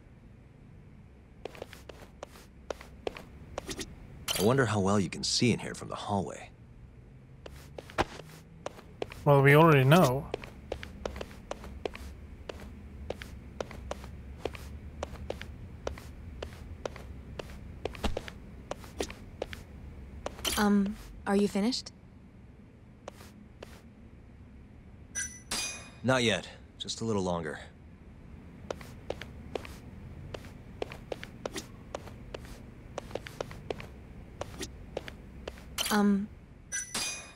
I wonder how well you can see in here from the hallway. Well, we already know. Are you finished? Not yet. Just a little longer.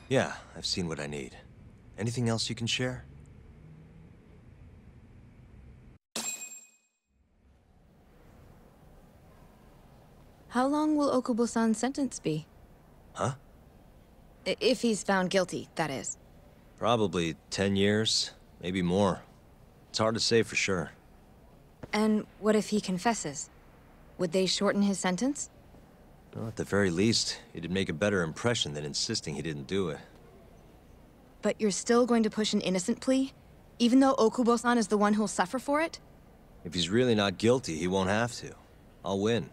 Yeah, I've seen what I need. Anything else you can share? How long will Okubo-san's sentence be? Huh? If he's found guilty, that is. Probably 10 years, maybe more. It's hard to say for sure. And what if he confesses? Would they shorten his sentence? Well, at the very least, it'd make a better impression than insisting he didn't do it. But you're still going to push an innocent plea? Even though Okubo-san is the one who'll suffer for it? If he's really not guilty, he won't have to. I'll win.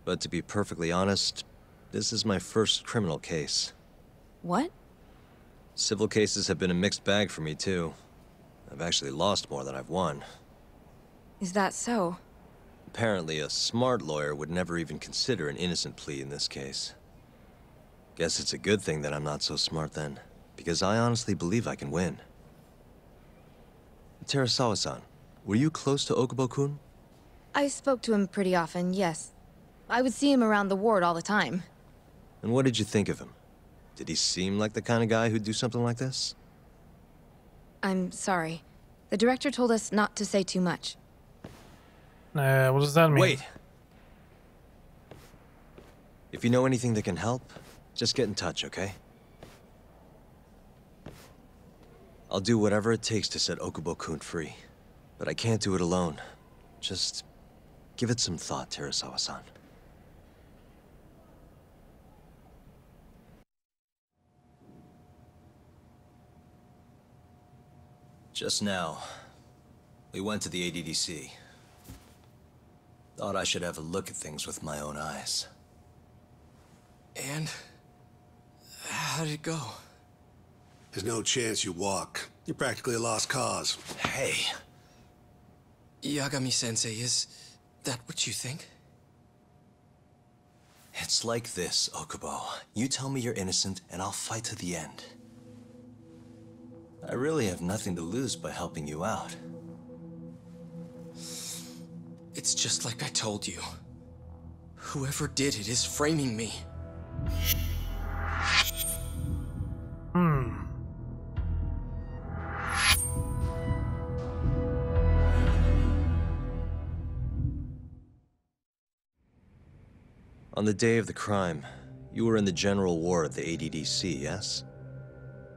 But to be perfectly honest, this is my first criminal case. What? Civil cases have been a mixed bag for me, too. I've actually lost more than I've won. Is that so? Apparently, a smart lawyer would never even consider an innocent plea in this case. Guess it's a good thing that I'm not so smart then, because I honestly believe I can win. Terasawa-san, were you close to Okubo-kun? I spoke to him pretty often, yes. I would see him around the ward all the time. And what did you think of him? Did he seem like the kind of guy who'd do something like this? I'm sorry. The director told us not to say too much. What does that mean? Wait! If you know anything that can help, just get in touch, okay? I'll do whatever it takes to set Okubo-kun free. But I can't do it alone. Just give it some thought, Terasawa-san. Just now, we went to the ADDC. Thought I should have a look at things with my own eyes. And? How did it go? There's no chance you walk. You're practically a lost cause. Hey. Yagami-sensei, is that what you think? It's like this, Okubo. You tell me you're innocent, and I'll fight to the end. I really have nothing to lose by helping you out. It's just like I told you. Whoever did it is framing me. On the day of the crime, you were in the general ward of the ADDC, yes?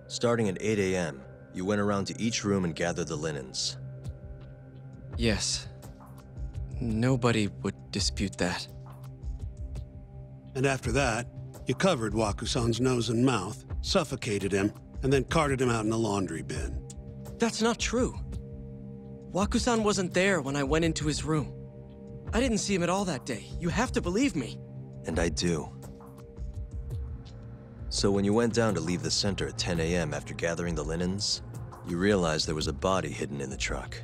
Starting at 8 a.m., you went around to each room and gathered the linens. Yes. Nobody would dispute that. And after that, you covered Wakusan's nose and mouth, suffocated him, and then carted him out in a laundry bin. That's not true. Wakusan wasn't there when I went into his room. I didn't see him at all that day. You have to believe me. And I do. So when you went down to leave the center at 10 a.m. after gathering the linens, you realized there was a body hidden in the truck.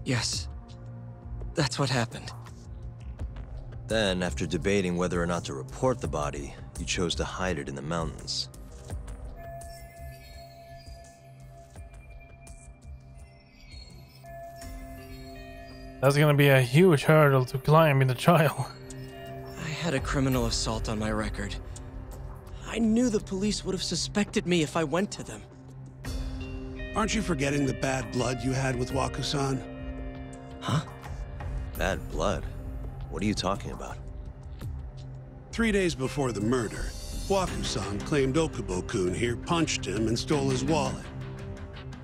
Yes. That's what happened. Then, after debating whether or not to report the body, you chose to hide it in the mountains. That's gonna be a huge hurdle to climb in the trial. I had a criminal assault on my record. I knew the police would have suspected me if I went to them. Aren't you forgetting the bad blood you had with Wakusan? Huh? Bad blood? What are you talking about? 3 days before the murder, Wakusan claimed Okubo-kun here punched him and stole his wallet.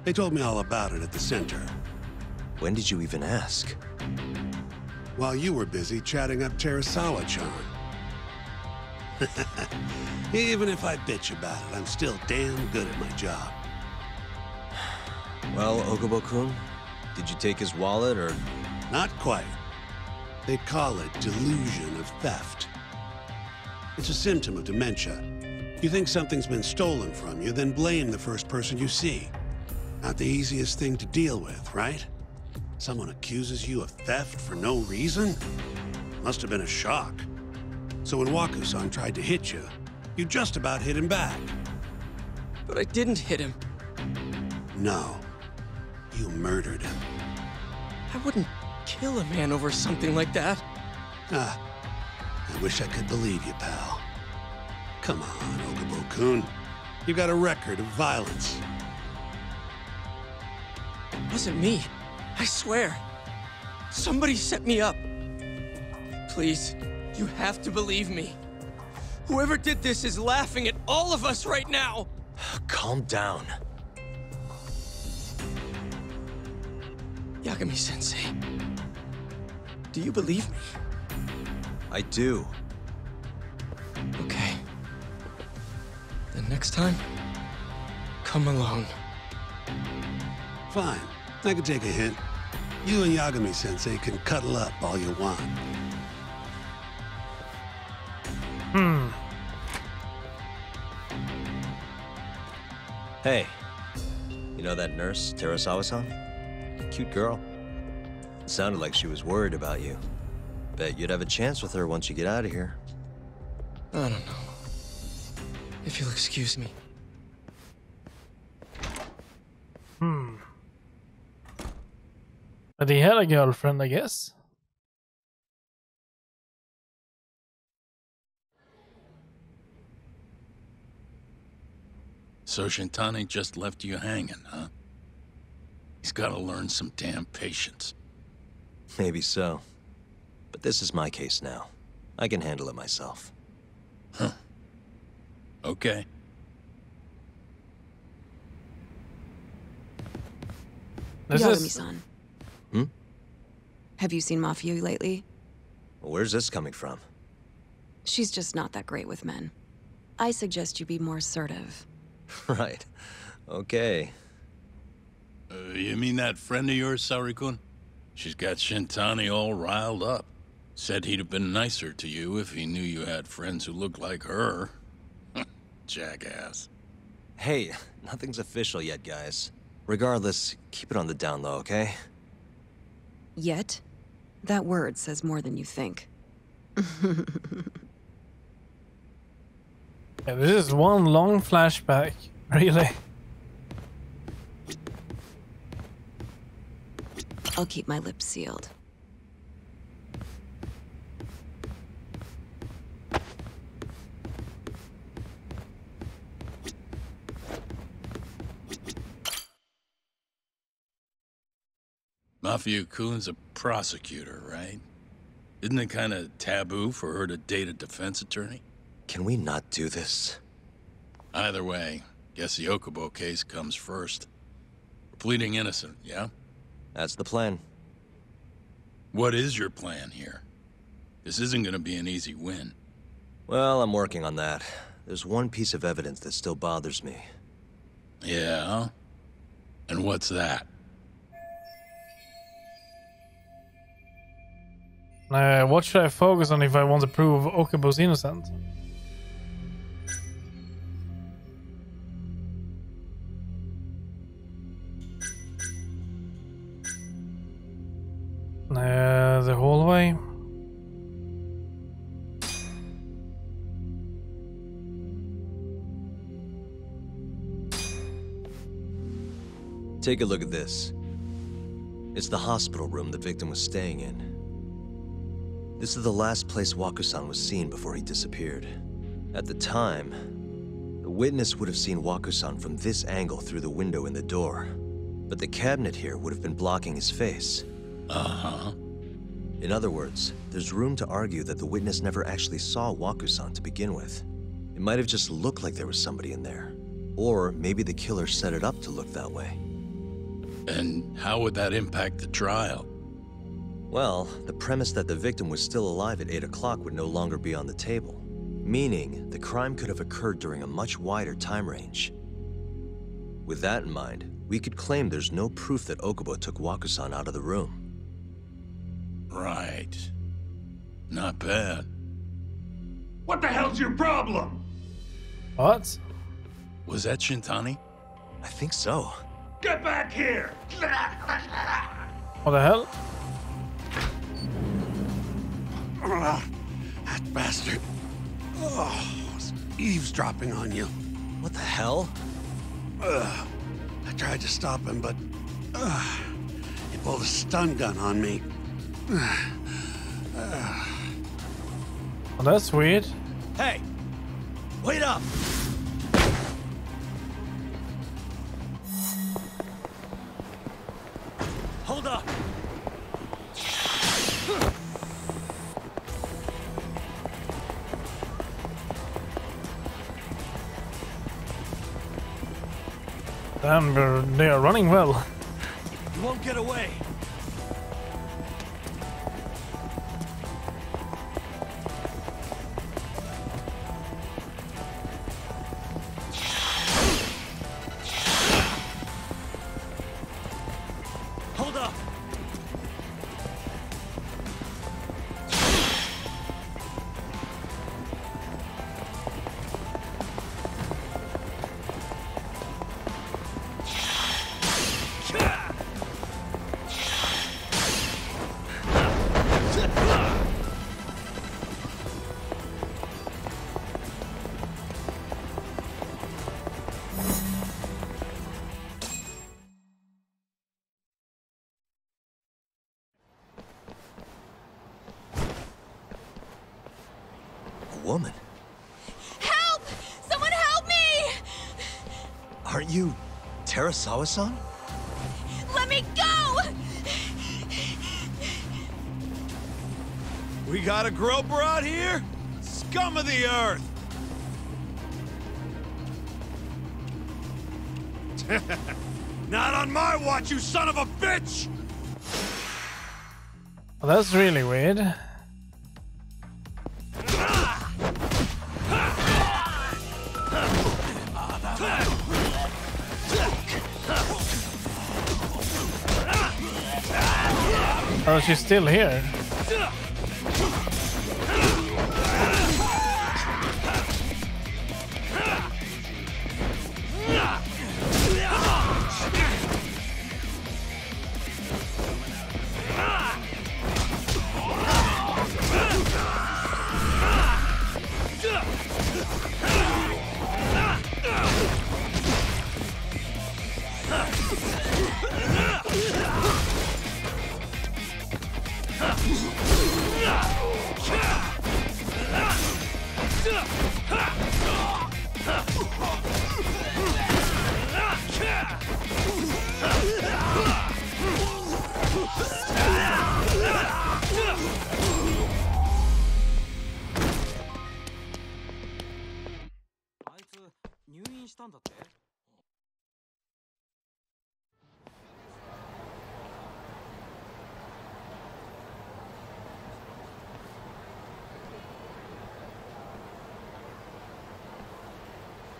They told me all about it at the center. When did you even ask? While you were busy chatting up Terasawa-chan. Even if I bitch about it, I'm still damn good at my job. Well, Okubo-kun, did you take his wallet, or...? Not quite. They call it delusion of theft. It's a symptom of dementia. You think something's been stolen from you, then blame the first person you see. Not the easiest thing to deal with, right? Someone accuses you of theft for no reason? Must have been a shock. So when Wakusan tried to hit you, you just about hit him back. But I didn't hit him. No. You murdered him. I wouldn't kill a man over something like that. Ah, I wish I could believe you, pal. Come on, Okubo-kun. You got a record of violence. It wasn't me. I swear. Somebody set me up. Please, you have to believe me. Whoever did this is laughing at all of us right now. Calm down. Yagami-sensei, do you believe me? I do. Okay. Then next time, come alone. Fine. I can take a hint. You and Yagami-sensei can cuddle up all you want. Hey, you know that nurse, Terasawa-san? Cute girl. Sounded like she was worried about you. Bet you'd have a chance with her once you get out of here. I don't know. If you'll excuse me. But he had a girlfriend, I guess. So Shintani just left you hanging, huh? He's gotta learn some damn patience. Maybe so. But this is my case now. I can handle it myself. Huh. Okay. Yagami-san. Hmm? Have you seen Mafia lately? Where's this coming from? She's just not that great with men. I suggest you be more assertive. Right. Okay. You mean that friend of yours, Saori-kun? She's got Shintani all riled up. Said he'd have been nicer to you if he knew you had friends who looked like her. jackass. Hey, nothing's official yet, guys. Regardless, keep it on the down low, okay? Yet? That word says more than you think. Yeah, this is one long flashback, really. I'll keep my lips sealed. Mafia-kun's a prosecutor, right? Isn't it kind of taboo for her to date a defense attorney? Can we not do this? Either way, guess the Okubo case comes first. We're pleading innocent, yeah? That's the plan. What is your plan here? This isn't gonna be an easy win. Well, I'm working on that. There's one piece of evidence that still bothers me. Yeah? And what's that? What should I focus on if I want to prove Okubo's innocent? The hallway. Take a look at this. It's the hospital room the victim was staying in. This is the last place Waku-san was seen before he disappeared. At the time, the witness would have seen Waku-san from this angle through the window in the door. But the cabinet here would have been blocking his face. Uh-huh. In other words, there's room to argue that the witness never actually saw Waku-san to begin with. It might have just looked like there was somebody in there. Or maybe the killer set it up to look that way. And how would that impact the trial? Well, the premise that the victim was still alive at 8 o'clock would no longer be on the table. Meaning, the crime could have occurred during a much wider time range. With that in mind, we could claim there's no proof that Okubo took Waku-san out of the room. Right. Not bad. What the hell's your problem? What? Was that Shintani? I think so. Get back here! What the hell? That bastard. Oh, was eavesdropping on you. What the hell? I tried to stop him, but he pulled a stun gun on me. Oh, that's weird. Hey! Wait up! Hold up! Damn, they are running well. You won't get away! Hold up! Woman. Help! Someone help me! Aren't you Terasawa-san? Let me go! We got a groper out here? Scum of the earth! Not on my watch, you son of a bitch! Well, that's really weird. Oh, she's still here.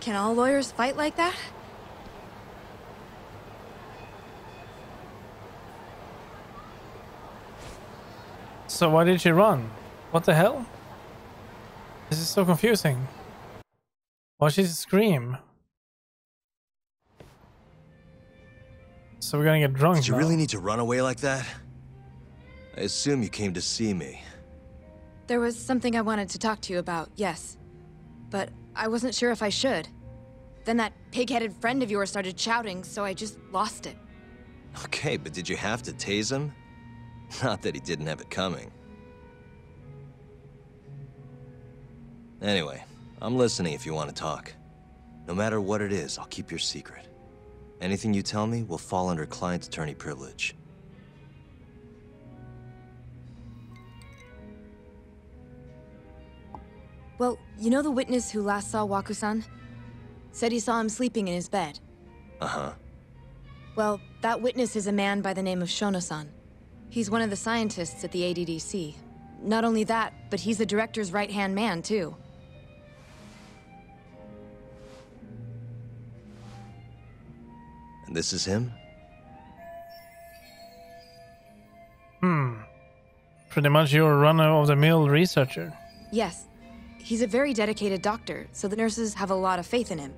Can all lawyers fight like that? So why did she run? What the hell? This is so confusing. Why did she scream? So we're gonna get drunk. Did you now. really need to run away like that? I assume you came to see me. There was something I wanted to talk to you about, yes. But I wasn't sure if I should. Then that pig-headed friend of yours started shouting, so I just lost it. Okay, but did you have to tase him? Not that he didn't have it coming. Anyway, I'm listening if you want to talk. No matter what it is, I'll keep your secret. Anything you tell me will fall under client attorney privilege. Well, you know the witness who last saw Waku-san? Said he saw him sleeping in his bed. Uh-huh. Well, that witness is a man by the name of Shono-san. He's one of the scientists at the ADDC. Not only that, but he's the director's right-hand man, too. And this is him? Pretty much you're a run-of-the-mill researcher. Yes. He's a very dedicated doctor, so the nurses have a lot of faith in him.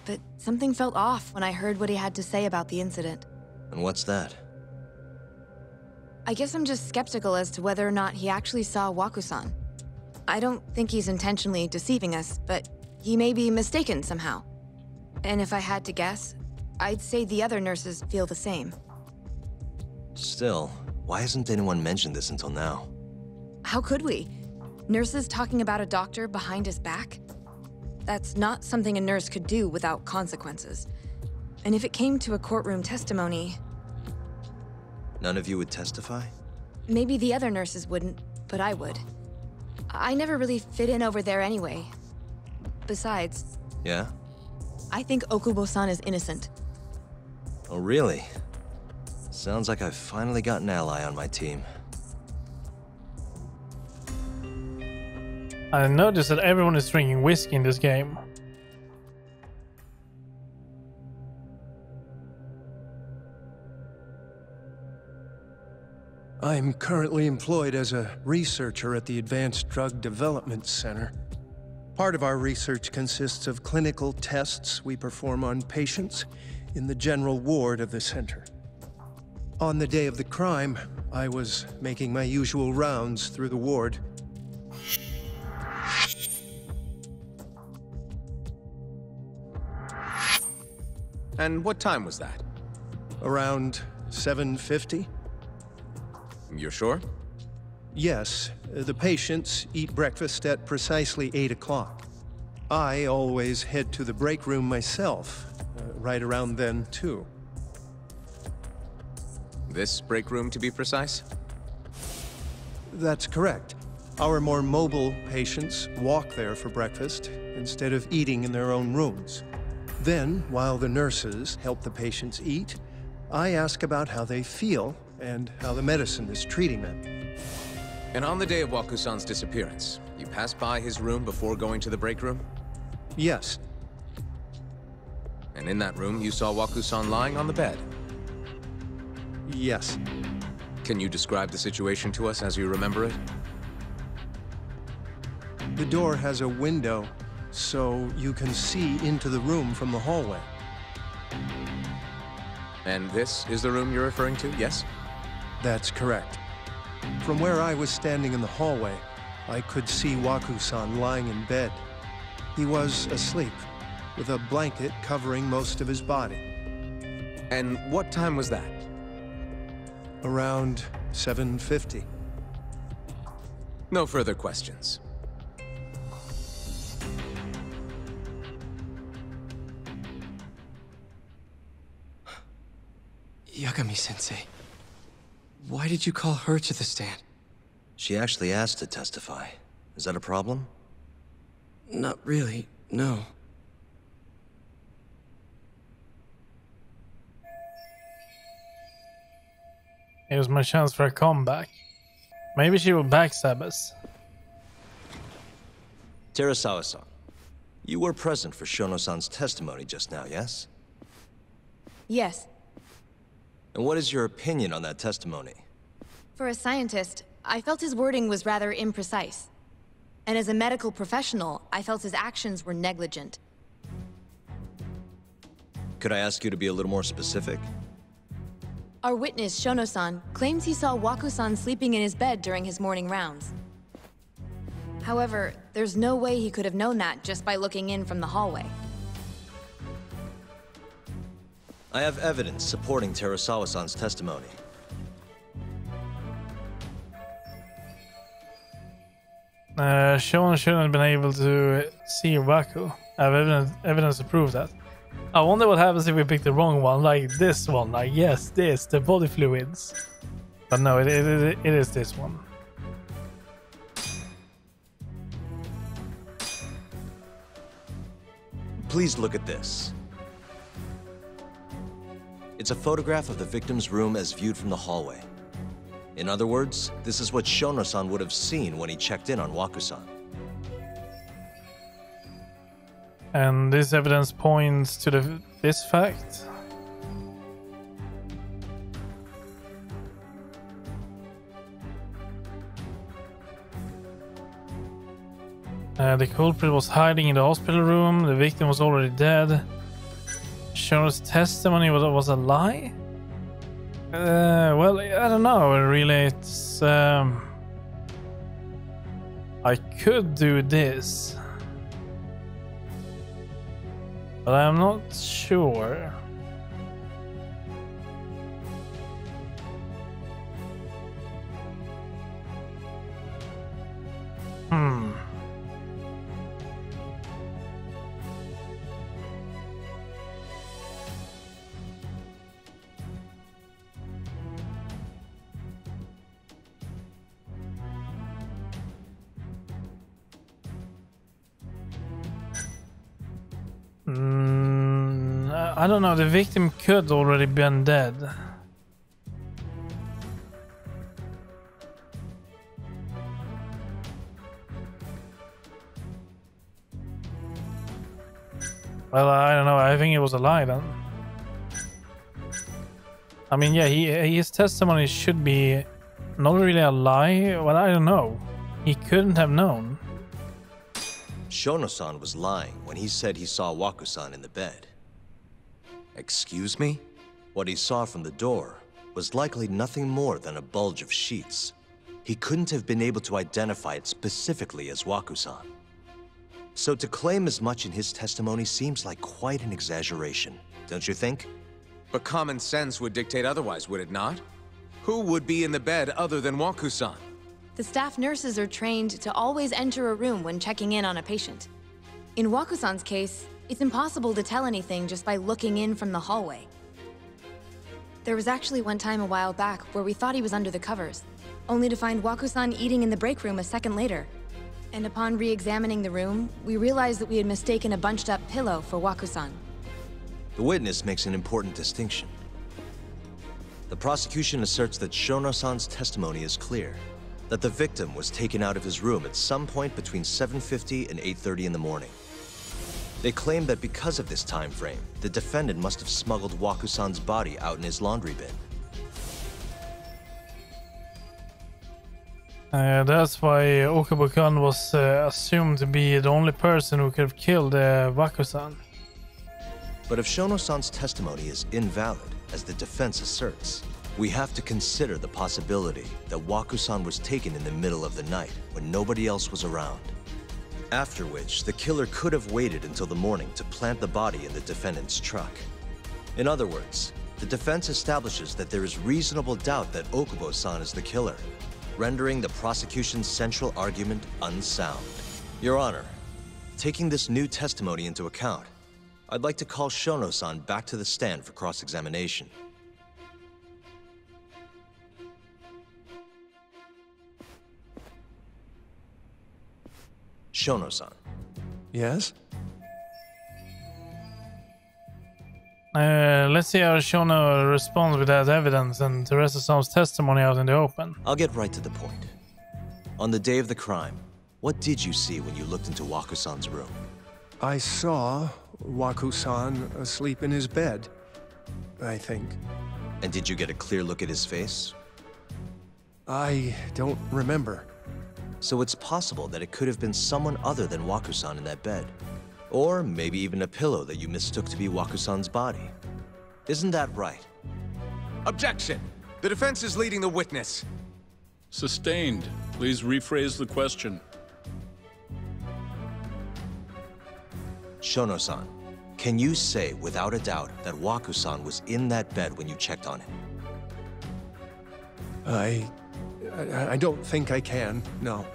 But something felt off when I heard what he had to say about the incident. And what's that? I guess I'm just skeptical as to whether or not he actually saw Waku-san. I don't think he's intentionally deceiving us, but he may be mistaken somehow. And if I had to guess, I'd say the other nurses feel the same. Still, why hasn't anyone mentioned this until now? How could we? Nurses talking about a doctor behind his back? That's not something a nurse could do without consequences. And if it came to a courtroom testimony... None of you would testify? Maybe the other nurses wouldn't, but I would. I never really fit in over there anyway. Besides... Yeah? I think Okubo-san is innocent. Oh, really? Sounds like I've finally got an ally on my team. I noticed that everyone is drinking whiskey in this game. I'm currently employed as a researcher at the Advanced Drug Development Center. Part of our research consists of clinical tests we perform on patients in the general ward of the center. On the day of the crime, I was making my usual rounds through the ward. And what time was that? Around 7:50? You're sure? Yes. The patients eat breakfast at precisely 8 o'clock. I always head to the break room myself, right around then, too. This break room, to be precise? That's correct. Our more mobile patients walk there for breakfast instead of eating in their own rooms. Then, while the nurses help the patients eat, I ask about how they feel and how the medicine is treating them. And on the day of Waku-san's disappearance, you passed by his room before going to the break room? Yes. And in that room, you saw Waku-san lying on the bed? Yes. Can you describe the situation to us as you remember it? The door has a window, so you can see into the room from the hallway. And this is the room you're referring to, yes? That's correct. From where I was standing in the hallway, I could see Waku-san lying in bed. He was asleep, with a blanket covering most of his body. And what time was that? Around 7:50. No further questions. Yagami-sensei, why did you call her to the stand? She actually asked to testify. Is that a problem? Not really, no. Here's my chance for a comeback. Maybe she will backstab us. Terasawa-san, you were present for Shono-san's testimony just now, yes? Yes. And what is your opinion on that testimony? For a scientist, I felt his wording was rather imprecise. And as a medical professional, I felt his actions were negligent. Could I ask you to be a little more specific? Our witness, Shono-san, claims he saw Waku-san sleeping in his bed during his morning rounds. However, there's no way he could have known that just by looking in from the hallway. I have evidence supporting Terasawa-san's testimony. Shono shouldn't have been able to see Waku. I have evidence to prove that. I wonder what happens if we pick the wrong one, like this one, like yes, this, the body fluids. But no, it is this one. Please look at this. It's a photograph of the victim's room as viewed from the hallway. In other words, this is what Shono-san would have seen when he checked in on Waku-san. And this evidence points to this fact. The culprit was hiding in the hospital room. The victim was already dead. Shono's testimony was a lie? Well, I don't know. Really, it's... I could do this. But I'm not sure. I don't know, the victim could already been dead. Well, I don't know, I think it was a lie then. I mean, yeah, his testimony should be not really a lie, well, I don't know. He couldn't have known. Shono-san was lying when he said he saw Waku-san in the bed. Excuse me? What he saw from the door was likely nothing more than a bulge of sheets. He couldn't have been able to identify it specifically as Waku-san. So to claim as much in his testimony seems like quite an exaggeration, don't you think? But common sense would dictate otherwise, would it not? Who would be in the bed other than Waku-san? The staff nurses are trained to always enter a room when checking in on a patient. In Waku-san's case, it's impossible to tell anything just by looking in from the hallway. There was actually one time a while back where we thought he was under the covers, only to find Waku-san eating in the break room a second later. And upon re-examining the room, we realized that we had mistaken a bunched-up pillow for Waku-san. The witness makes an important distinction. The prosecution asserts that Shono-san's testimony is clear, that the victim was taken out of his room at some point between 7:50 and 8:30 in the morning. They claim that because of this time frame, the defendant must have smuggled Waku-san's body out in his laundry bin. That's why Okubo-kun was assumed to be the only person who could have killed Waku-san. But if Shono-san's testimony is invalid, as the defense asserts, we have to consider the possibility that Waku-san was taken in the middle of the night when nobody else was around. After which, the killer could have waited until the morning to plant the body in the defendant's truck. In other words, the defense establishes that there is reasonable doubt that Okubo-san is the killer. rendering the prosecution's central argument unsound. Your Honor, taking this new testimony into account, I'd like to call Shono-san back to the stand for cross-examination. Shono-san. Yes? Let's see how Shono responds with that evidence and Teresa-san's testimony out in the open. I'll get right to the point. On the day of the crime, what did you see when you looked into Waku-san's room? I saw Waku-san asleep in his bed, I think. And did you get a clear look at his face? I don't remember. So it's possible that it could have been someone other than Waku-san in that bed. Or maybe even a pillow that you mistook to be Waku-san's body. Isn't that right? Objection! The defense is leading the witness. Sustained. Please rephrase the question. Shono-san, can you say without a doubt that Waku-san was in that bed when you checked on him? I don't think I can, no.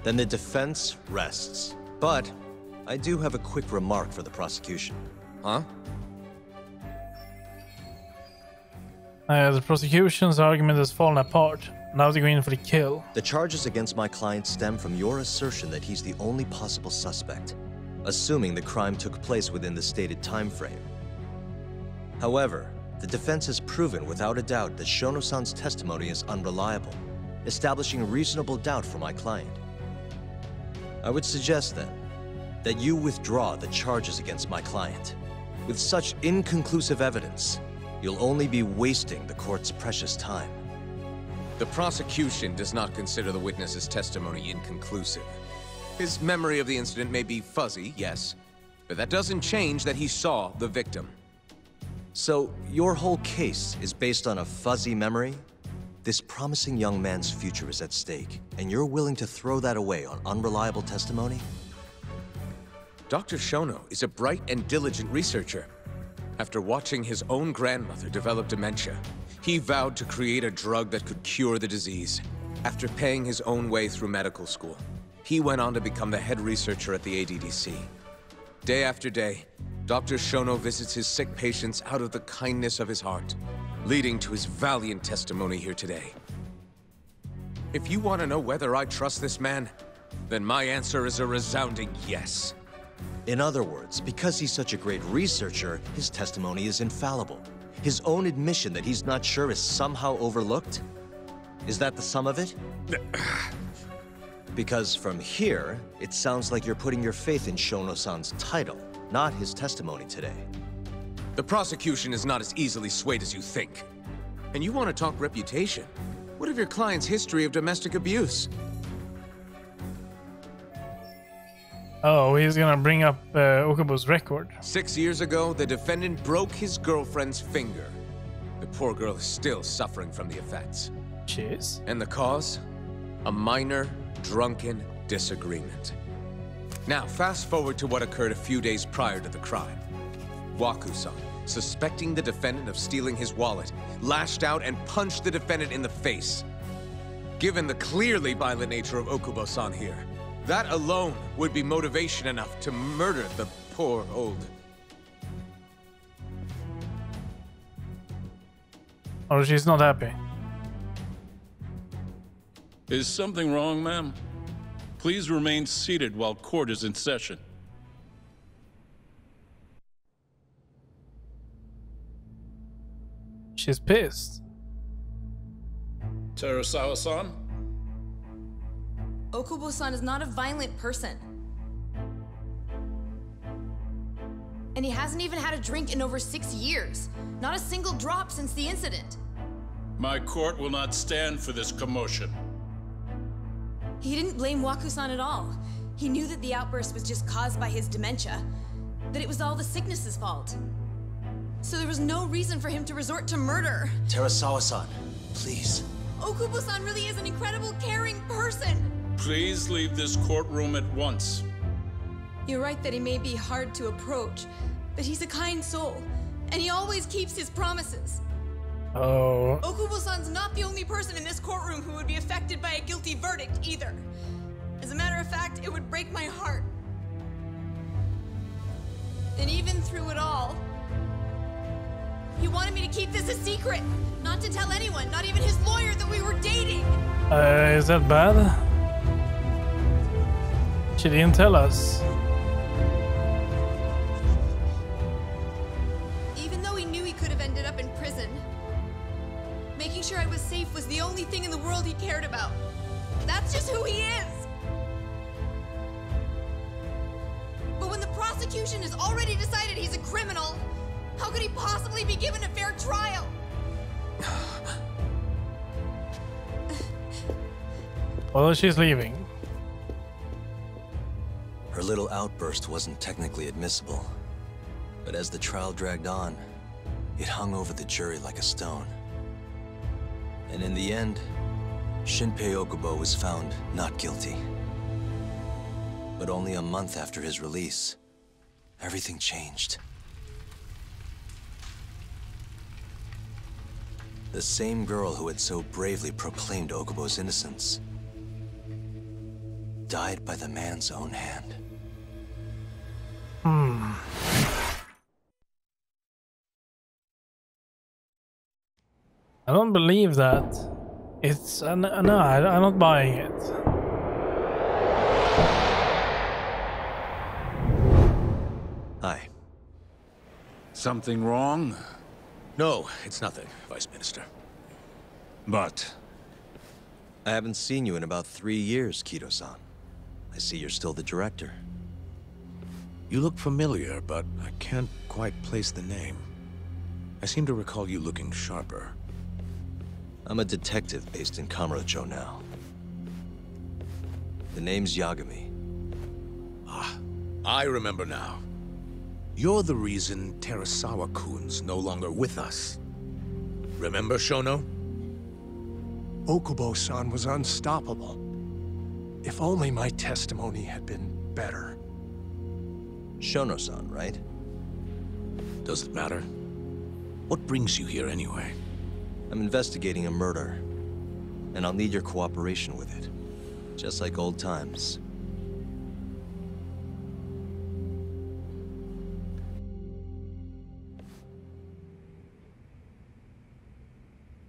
Then the defense rests. But I do have a quick remark for the prosecution. Huh? The prosecution's argument has fallen apart. Now they're going for the kill. The charges against my client stem from your assertion that he's the only possible suspect, assuming the crime took place within the stated time frame. However, the defense has proven without a doubt that Shono-san's testimony is unreliable, establishing reasonable doubt for my client. I would suggest, then, that you withdraw the charges against my client. With such inconclusive evidence, you'll only be wasting the court's precious time. The prosecution does not consider the witness's testimony inconclusive. His memory of the incident may be fuzzy, yes, but that doesn't change that he saw the victim. So, your whole case is based on a fuzzy memory? This promising young man's future is at stake, and you're willing to throw that away on unreliable testimony? Dr. Shono is a bright and diligent researcher. After watching his own grandmother develop dementia, he vowed to create a drug that could cure the disease. After paying his own way through medical school, he went on to become the head researcher at the ADDC. Day after day, Dr. Shono visits his sick patients out of the kindness of his heart, leading to his valiant testimony here today. If you want to know whether I trust this man, then my answer is a resounding yes. In other words, because he's such a great researcher, his testimony is infallible. His own admission that he's not sure is somehow overlooked? Is that the sum of it? Because from here, it sounds like you're putting your faith in Shono-san's title, not his testimony today. The prosecution is not as easily swayed as you think. And you want to talk reputation? What of your client's history of domestic abuse? Oh, he's gonna bring up Okubo's record. 6 years ago, the defendant broke his girlfriend's finger. The poor girl is still suffering from the effects. Jeez. And the cause? A minor, drunken disagreement. Now, fast forward to what occurred a few days prior to the crime. Waku-san, suspecting the defendant of stealing his wallet, lashed out and punched the defendant in the face. Given the clearly violent nature of Okubo-san here, that alone would be motivation enough to murder the poor old... Oh, she's not happy. Is something wrong, ma'am? Please remain seated while court is in session. She's pissed. Terasawa-san? Okubo-san is not a violent person. And he hasn't even had a drink in over 6 years. Not a single drop since the incident. My court will not stand for this commotion. He didn't blame Waku-san at all. He knew that the outburst was just caused by his dementia. That it was all the sickness's fault. So there was no reason for him to resort to murder. Terasawa-san, please. Okubo-san really is an incredible, caring person. Please leave this courtroom at once. You're right that he may be hard to approach, but he's a kind soul, and he always keeps his promises. Oh. Okubo-san's not the only person in this courtroom who would be affected by a guilty verdict, either. As a matter of fact, it would break my heart. And even through it all, he wanted me to keep this a secret. Not to tell anyone, not even his lawyer, that we were dating. Is that bad? She didn't tell us. Even though he knew he could have ended up in prison, making sure I was safe was the only thing in the world he cared about. That's just who he is. But when the prosecution has already decided he's a criminal, how could he possibly be given a fair trial? Well, she's leaving. Her little outburst wasn't technically admissible, but as the trial dragged on, it hung over the jury like a stone. And in the end, Shinpei Okubo was found not guilty. But only a month after his release, everything changed. The same girl who had so bravely proclaimed Okubo's innocence died by the man's own hand. I don't believe that. It's no, I'm not buying it. Hi. Something wrong? No, it's nothing, Vice Minister. But I haven't seen you in about 3 years, Kido-san. I see you're still the director. You look familiar, but I can't quite place the name. I seem to recall you looking sharper. I'm a detective based in Kamurocho now. The name's Yagami. Ah, I remember now. You're the reason Terasawa-kun's no longer with us. Remember, Shono? Okubo-san was unstoppable. If only my testimony had been better. Shono-san, right? Does it matter? What brings you here anyway? I'm investigating a murder, and I'll need your cooperation with it. Just like old times.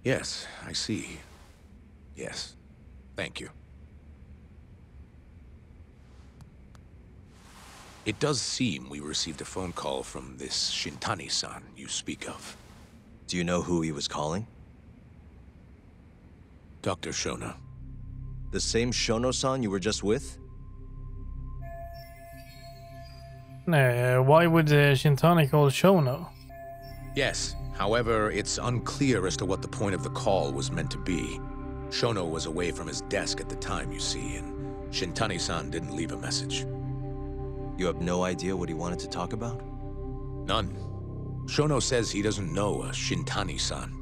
Yes, I see. Yes. Thank you. It does seem we received a phone call from this Shintani-san you speak of. Do you know who he was calling? Dr. Shono. The same Shono-san you were just with? Why would Shintani call Shono? Yes. However, it's unclear as to what the point of the call was meant to be. Shono was away from his desk at the time, you see, and Shintani-san didn't leave a message. You have no idea what he wanted to talk about? None. Shono says he doesn't know a Shintani-san,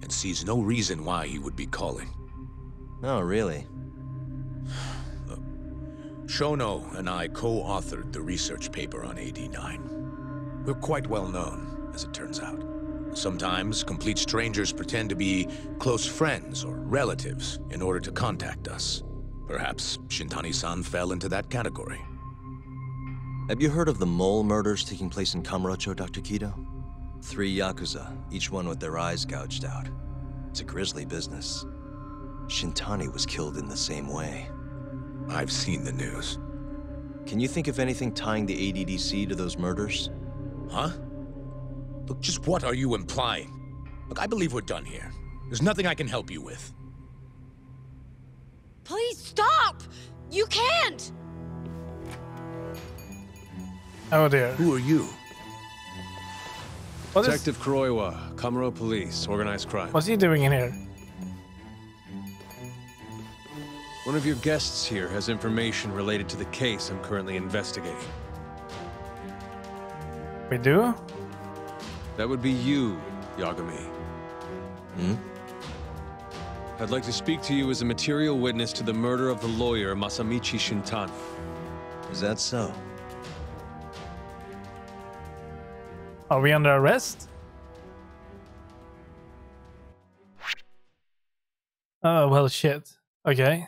and sees no reason why he would be calling. Oh, really? Shono and I co-authored the research paper on AD9. We're quite well known, as it turns out. Sometimes, complete strangers pretend to be close friends or relatives in order to contact us. Perhaps Shintani-san fell into that category. Have you heard of the mole murders taking place in Kamurocho, Dr. Kido? 3 Yakuza, each one with their eyes gouged out. It's a grisly business. Shintani was killed in the same way. I've seen the news. Can you think of anything tying the ADDC to those murders? Huh? Look, just what are you implying? Look, I believe we're done here. There's nothing I can help you with. Please stop! You can't! Oh dear. Who are you? Detective Kuroiwa, Kamuro Police, Organized Crime. What's he doing in here? One of your guests here has information related to the case I'm currently investigating. We do? That would be you, Yagami. I'd like to speak to you as a material witness to the murder of the lawyer Masamichi Shintani. Is that so? Are we under arrest? Oh, well, shit. Okay.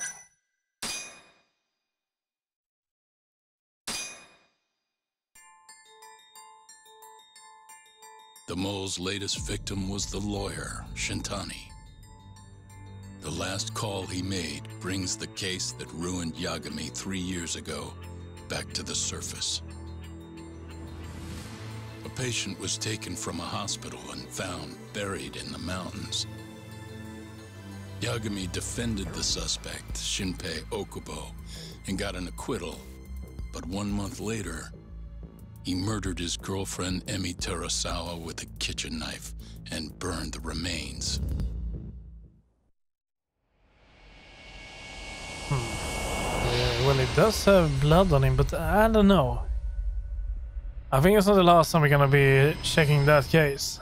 The mole's latest victim was the lawyer, Shintani. The last call he made brings the case that ruined Yagami 3 years ago back to the surface. A patient was taken from a hospital and found buried in the mountains. Yagami defended the suspect, Shinpei Okubo, and got an acquittal. But 1 month later, he murdered his girlfriend Emi Terasawa with a kitchen knife and burned the remains. Well, it does have blood on him, but I don't know. I think it's not the last time we're gonna be checking that case.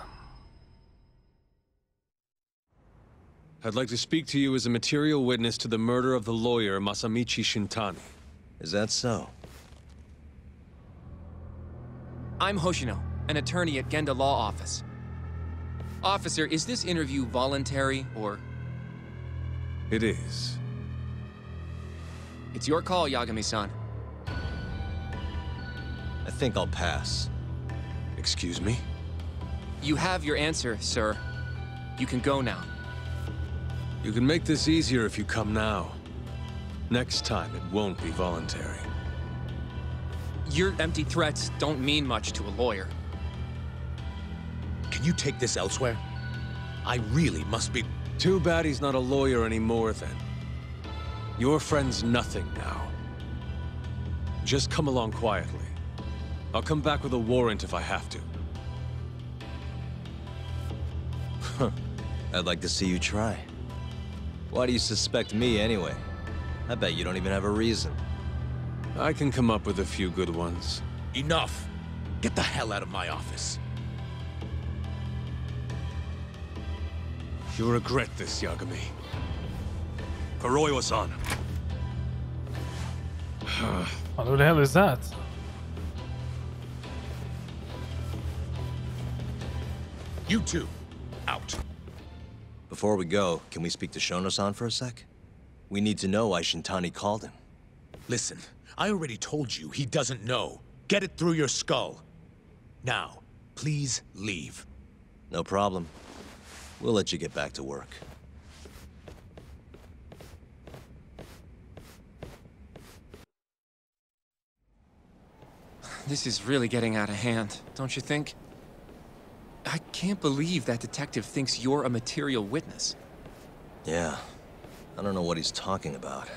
I'd like to speak to you as a material witness to the murder of the lawyer Masamichi Shintani. Is that so? I'm Hoshino, an attorney at Genda Law Office. Officer, is this interview voluntary, or...? It is. It's your call, Yagami-san. I think I'll pass. Excuse me? You have your answer, sir. You can go now. You can make this easier if you come now. Next time, it won't be voluntary. Your empty threats don't mean much to a lawyer. Can you take this elsewhere? I really must be... Too bad he's not a lawyer anymore, then. Your friend's nothing now. Just come along quietly. I'll come back with a warrant if I have to. I'd like to see you try. Why do you suspect me anyway? I bet you don't even have a reason. I can come up with a few good ones. Enough! Get the hell out of my office. You'll regret this, Yagami. Kuroiwa-san. What the hell is that? You two, out. Before we go, can we speak to Shono-san for a sec? We need to know why Shintani called him. Listen, I already told you he doesn't know. Get it through your skull. Now, please leave. No problem. We'll let you get back to work. This is really getting out of hand, don't you think? I can't believe that detective thinks you're a material witness. Yeah. I don't know what he's talking about.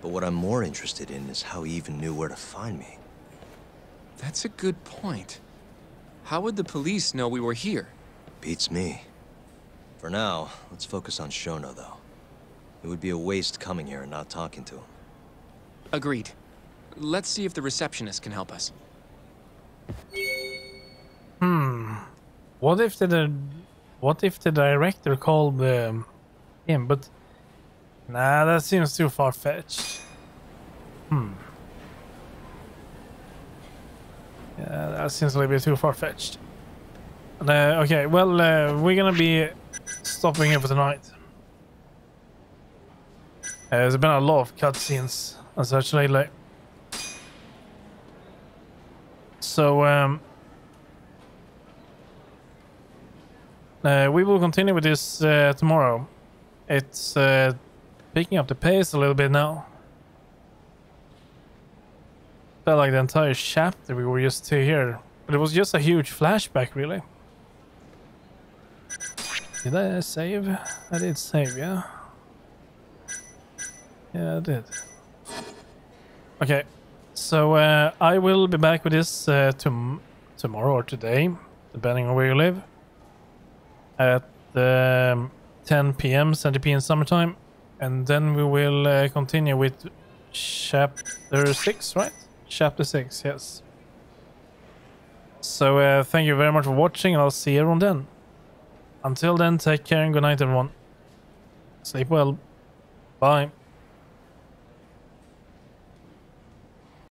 But what I'm more interested in is how he even knew where to find me. That's a good point. How would the police know we were here? Beats me. For now, let's focus on Shono, though. It would be a waste coming here and not talking to him. Agreed. Let's see if the receptionist can help us. What if the director called him? But nah, that seems too far-fetched. Yeah, that seems a little bit too far-fetched. Okay, well, we're gonna be stopping here for tonight. There's been a lot of cutscenes and such lately. So, we will continue with this tomorrow. It's picking up the pace a little bit now. Felt like the entire chapter we were just here. But it was just a huge flashback, really. Did I save? I did save, yeah. Yeah, I did. Okay, so I will be back with this tomorrow or today, depending on where you live, at 10 p.m. Central European Summertime, and then we will continue with chapter 6, right? Chapter 6, yes. So thank you very much for watching, and I'll see you everyone then. Until then, take care and good night, everyone. Sleep well. Bye.